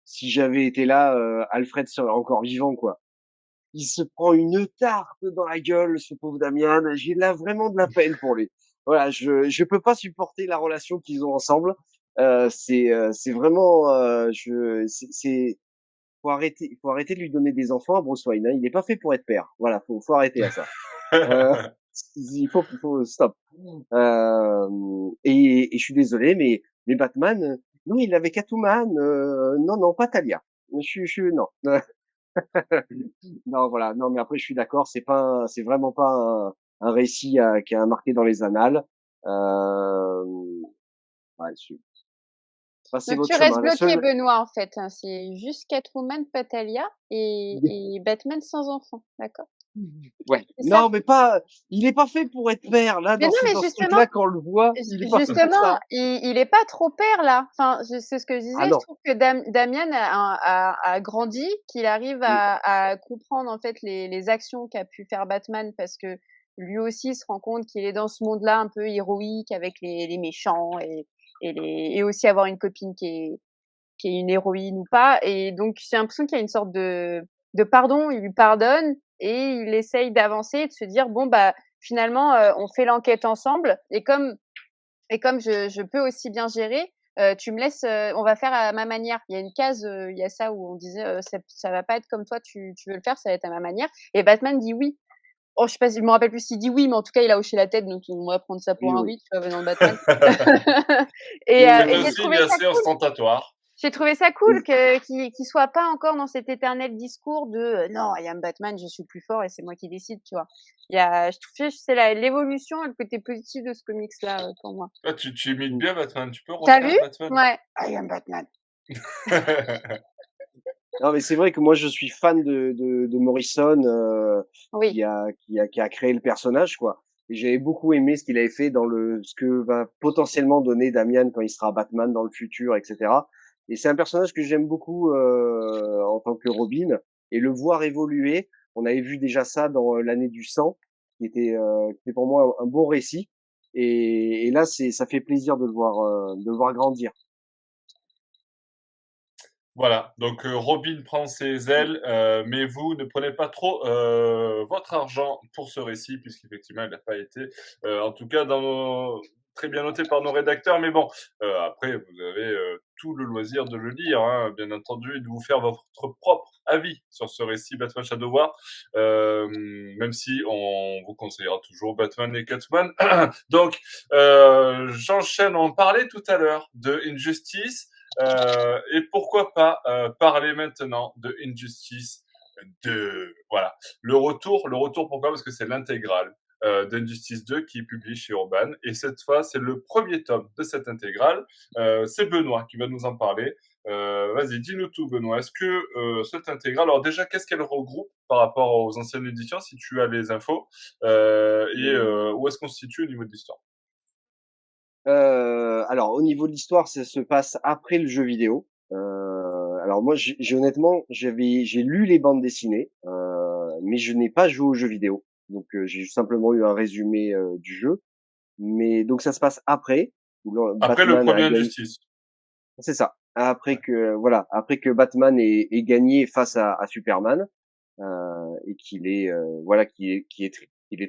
si j'avais été là, Alfred serait encore vivant, quoi. Il se prend une tarte dans la gueule, ce pauvre Damian. J'ai là vraiment de la peine pour lui. Voilà, je peux pas supporter la relation qu'ils ont ensemble. C'est vraiment faut arrêter de lui donner des enfants à Bruce Wayne. Hein. Il est pas fait pour être père. Voilà, faut arrêter à ça. Euh, faut stop. Et je suis désolé, mais Batman, non, il avait Catwoman. Non, pas Talia. Non. Non, voilà. Non, mais après, je suis d'accord. C'est vraiment pas un récit qui a marqué dans les annales. Ouais, passez Donc tu votre restes chemin. La bloqué, seule, Benoît, en fait, hein. C'est juste Catwoman, pas Talia et Batman sans enfant, d'accord? ouais. C'est ça? Non, mais pas. Il est pas fait pour être père. Là, Mais non, mais dans ce justement truc-là, quand on le voit, il est pas fait pour justement, ça. il est pas trop père là. Enfin, c'est ce que je Ah disais. Je non. trouve que Damian a grandi, qu'il arrive Mm. à comprendre en fait les actions qu'a pu faire Batman parce que lui aussi se rend compte qu'il est dans ce monde-là un peu héroïque avec les méchants et aussi avoir une copine qui est une héroïne ou pas. Et donc j'ai l'impression qu'il y a une sorte de pardon. Il lui pardonne et il essaye d'avancer et de se dire bon bah finalement on fait l'enquête ensemble. Et comme Et comme je peux aussi bien gérer, tu me laisses, on va faire à ma manière. Il y a une case, il y a ça où on disait, ça va pas être comme toi tu veux le faire, ça va être à ma manière et Batman dit: «Oui». Oh, je sais pas si je me rappelle plus s'il dit: «Oui», mais en tout cas, il a hoché la tête, donc on va prendre ça Oui, pour un oui. «oui», tu vois, venant de Batman. Oui, oui, Et C'est un j'ai signe trouvé ça assez ostentatoire. j'ai trouvé ça oui. cool que qu'il soit pas encore dans cet éternel discours de, «Non, I am Batman, je suis le plus fort et c'est moi qui décide», tu vois? Il y a je trouve que c'est l'évolution et le côté positif de ce comics-là, pour moi. Ah, tu imites Mmh. bien Batman, tu peux Tu as refaire vu? Batman? Ouais. I am Batman. Non, mais c'est vrai que moi, je suis fan de Morrison, Oui. qui a créé le personnage, quoi. Et j'avais beaucoup aimé ce qu'il avait fait dans ce que va potentiellement donner Damian quand il sera Batman dans le futur, etc. Et c'est un personnage que j'aime beaucoup en tant que Robin. Et le voir évoluer, on avait vu déjà ça dans l'année du sang, qui était pour moi un bon récit. Et là, ça fait plaisir de le voir grandir. Voilà, donc Robin prend ses ailes, mais vous ne prenez pas trop votre argent pour ce récit, puisqu'effectivement, il n'a pas été, en tout cas, très bien noté par nos rédacteurs. Mais bon, après, vous avez tout le loisir de le lire, hein, bien entendu, et de vous faire votre propre avis sur ce récit Batman Shadow War, même si on vous conseillera toujours Batman et Catwoman. Donc, j'enchaîne, on parlait tout à l'heure de Injustice. Et pourquoi pas parler maintenant de Injustice 2. Voilà. Le retour pourquoi? Parce que c'est l'intégrale d'Injustice 2 qui est publiée chez Urban. Et cette fois, c'est le premier tome de cette intégrale. C'est Benoît qui va nous en parler. Vas-y, dis-nous tout, Benoît. Est-ce que cette intégrale, alors déjà, qu'est-ce qu'elle regroupe par rapport aux anciennes éditions, si tu as les infos, et où est-ce qu'on se situe au niveau de l'histoire? Alors au niveau de l'histoire, ça se passe après le jeu vidéo. Alors moi, j'ai honnêtement, j'ai lu les bandes dessinées, mais je n'ai pas joué aux jeux vidéo. Donc j'ai simplement eu un résumé du jeu. Mais donc ça se passe après, où Après le Batman a premier gagné. Injustice. C'est ça. Après que Batman ait gagné face à Superman et qu'il ait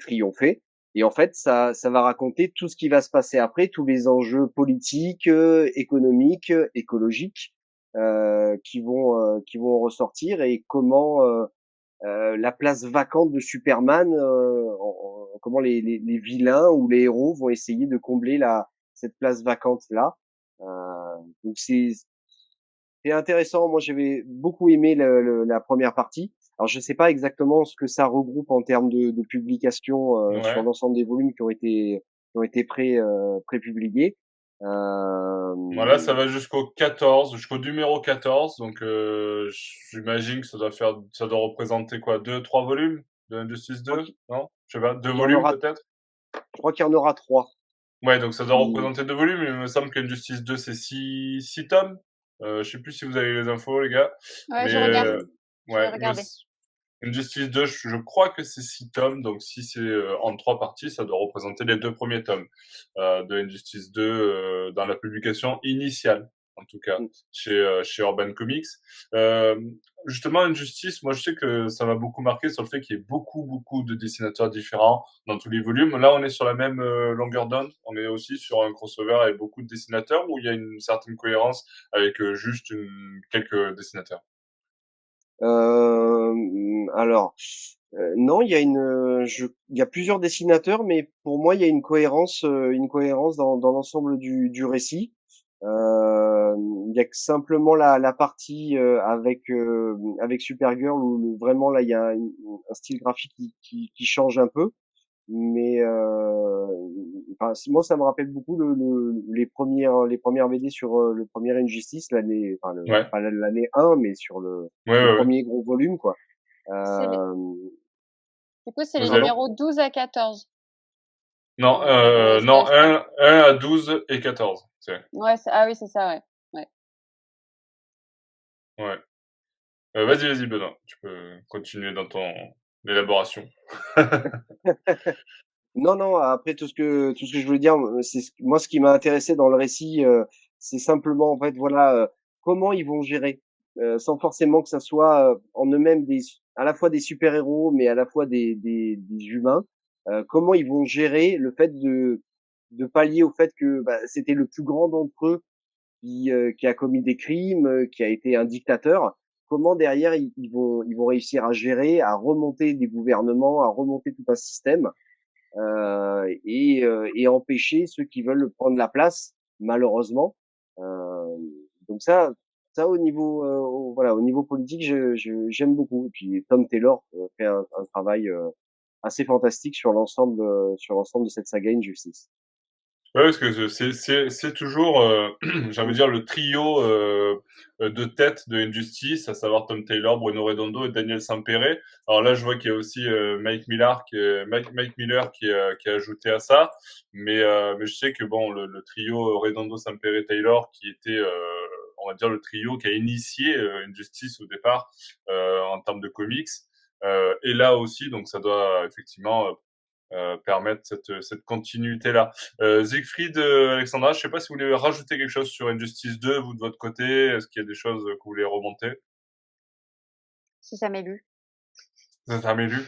triomphé. Et en fait, ça va raconter tout ce qui va se passer après, tous les enjeux politiques, économiques, écologiques qui vont ressortir et comment la place vacante de Superman, comment les vilains ou les héros vont essayer de combler cette place vacante là. Donc c'est intéressant. Moi, j'avais beaucoup aimé la première partie. Alors, je sais pas exactement ce que ça regroupe en termes de publication sur Ouais. l'ensemble des volumes qui ont été pré-publiés. Voilà, ça Euh, va jusqu'au 14, jusqu'au numéro 14. Donc, j'imagine que ça doit représenter quoi, 2, 3 volumes de Injustice je crois 2? Non? Je sais pas, 2 qu'il y en volumes aura, peut-être? je crois qu'il y en aura 3. Ouais, donc ça doit Ou- représenter 2 volumes. Il me semble qu'Injustice 2, c'est 6 tomes. Je sais plus si vous avez les infos, les gars. Ouais, Mais, je regarde. Je vais ouais, regarder. Injustice 2, je crois que c'est 6 tomes. Donc, si c'est en 3 parties, ça doit représenter les 2 premiers tomes de Injustice 2 dans la publication initiale, en tout cas, chez Urban Comics. Euh, Justement, Injustice, moi, je sais que ça m'a beaucoup marqué sur le fait qu'il y ait beaucoup de dessinateurs différents dans tous les volumes. Là, on est sur la même longueur d'onde. On est aussi sur un crossover avec beaucoup de dessinateurs où il y a une certaine cohérence avec juste quelques dessinateurs. Alors, non, il y a plusieurs dessinateurs, mais pour moi, il y a une cohérence dans l'ensemble du récit. Il y a que simplement la partie avec Supergirl où vraiment là, il y a un style graphique qui change un peu. Mais enfin, moi, ça me rappelle beaucoup les premières BD sur le premier Injustice, Ouais, pas l'année 1, mais sur le ouais. premier gros volume, quoi. C'est les Euh, Du coup, c'est les Vous avez... Pardon? numéros 12 à 14 Non, de non, SBS. 1 à 12 et 14. Ouais, ah oui, c'est ça, ouais. Ouais. Ouais. Vas-y, Benoît. Tu peux continuer dans ton élaboration. Non, non, après tout ce que je voulais dire, moi ce qui m'a intéressé dans le récit, c'est simplement en fait voilà comment ils vont gérer sans forcément que ça soit en eux-mêmes à la fois des super-héros mais à la fois des humains, comment ils vont gérer le fait de pallier au fait que c'était le plus grand d'entre eux qui a commis des crimes, qui a été un dictateur. Comment derrière ils vont réussir à gérer, à remonter des gouvernements, à remonter tout un système et empêcher ceux qui veulent prendre la place, malheureusement. Donc ça au niveau politique, j'aime beaucoup. Et puis Tom Taylor fait un travail assez fantastique sur l'ensemble de cette saga Injustice. Ouais, parce que c'est toujours, j'ai envie de dire, le trio de tête de Injustice, à savoir Tom Taylor, Bruno Redondo et Daniel Sampere. Alors là, je vois qu'il y a aussi Mike Miller qui est ajouté à ça, mais je sais que bon, le trio Redondo, Sampere, Taylor, qui était, on va dire, le trio qui a initié Injustice au départ en termes de comics, et là aussi, donc ça doit effectivement permettre cette continuité-là. Siegfried, Alexandra, je ne sais pas si vous voulez rajouter quelque chose sur Injustice 2, vous de votre côté. Est-ce qu'il y a des choses que vous voulez remonter? Si ça m'est lu. Ça t'a lu?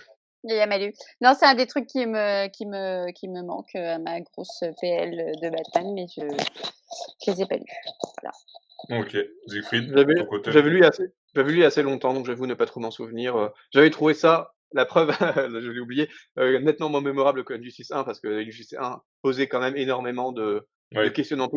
Il y a Malu. Non, c'est un des trucs qui me manque à ma grosse PL de Batman, mais je les ai pas lus. Voilà. Ok. Siegfried, de ton côté? J'avais lu il y a assez longtemps, donc j'avoue ne pas trop m'en souvenir. J'avais trouvé ça, la preuve, je l'ai oublié, nettement moins mémorable que Injustice 1, parce que Injustice 1 posait quand même énormément de Oui. questionnements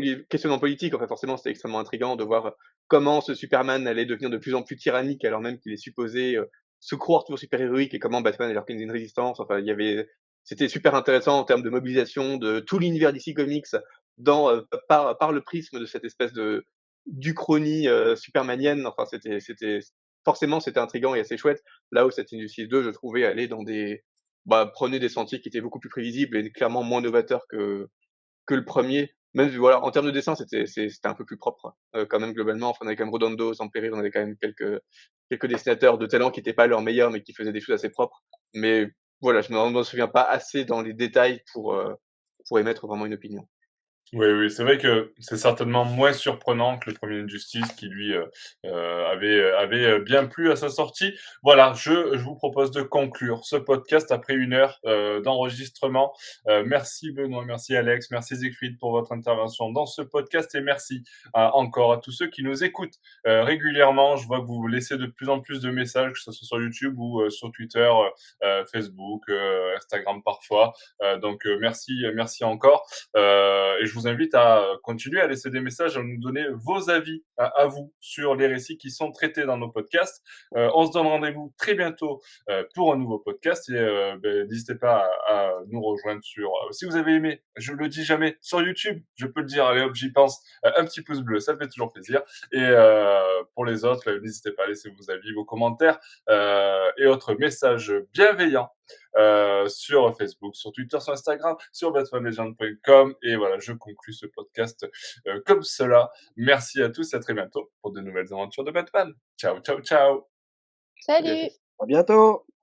politiques. En fait, forcément, c'était extrêmement intriguant de voir comment ce Superman allait devenir de plus en plus tyrannique, alors même qu'il est supposé se croire toujours super-héroïque, et comment Batman allait organiser une résistance. Enfin, c'était super intéressant en termes de mobilisation de tout l'univers DC Comics par le prisme de cette espèce d'Uchronie supermanienne. Enfin, c'était intriguant et assez chouette. Là où cette Injustice 2, je trouvais, allait dans prenait des sentiers qui étaient beaucoup plus prévisibles et clairement moins novateurs que le premier. Même voilà, en termes de dessin, c'était un peu plus propre quand même globalement. Enfin, on avait quand même Redondo, Sampere, on avait quand même quelques dessinateurs de talent qui n'étaient pas leurs meilleurs, mais qui faisaient des choses assez propres. Mais voilà, je m'en souviens pas assez dans les détails pour émettre vraiment une opinion. Oui, oui, c'est vrai que c'est certainement moins surprenant que le premier Injustice qui, lui, avait bien plu à sa sortie. Voilà, je vous propose de conclure ce podcast après 1 heure d'enregistrement. Merci Benoît, merci Alex, merci Siegfried pour votre intervention dans ce podcast et merci encore à tous ceux qui nous écoutent régulièrement. Je vois que vous laissez de plus en plus de messages, que ce soit sur YouTube ou sur Twitter, Facebook, Instagram parfois. Donc merci encore. Et je vous invite à continuer à laisser des messages, à nous donner vos avis à vous sur les récits qui sont traités dans nos podcasts. On se donne rendez-vous très bientôt pour un nouveau podcast et n'hésitez pas à nous rejoindre sur, si vous avez aimé, je le dis jamais, sur YouTube, je peux le dire, allez hop, j'y pense, un petit pouce bleu, ça fait toujours plaisir. Et pour les autres, n'hésitez pas à laisser vos avis, vos commentaires et autres messages bienveillants sur Facebook, sur Twitter, sur Instagram, sur batmanlegend.com. Et voilà, je conclus ce podcast comme cela. Merci à tous et à très bientôt pour de nouvelles aventures de Batman. Ciao, ciao, ciao. Salut! À bientôt!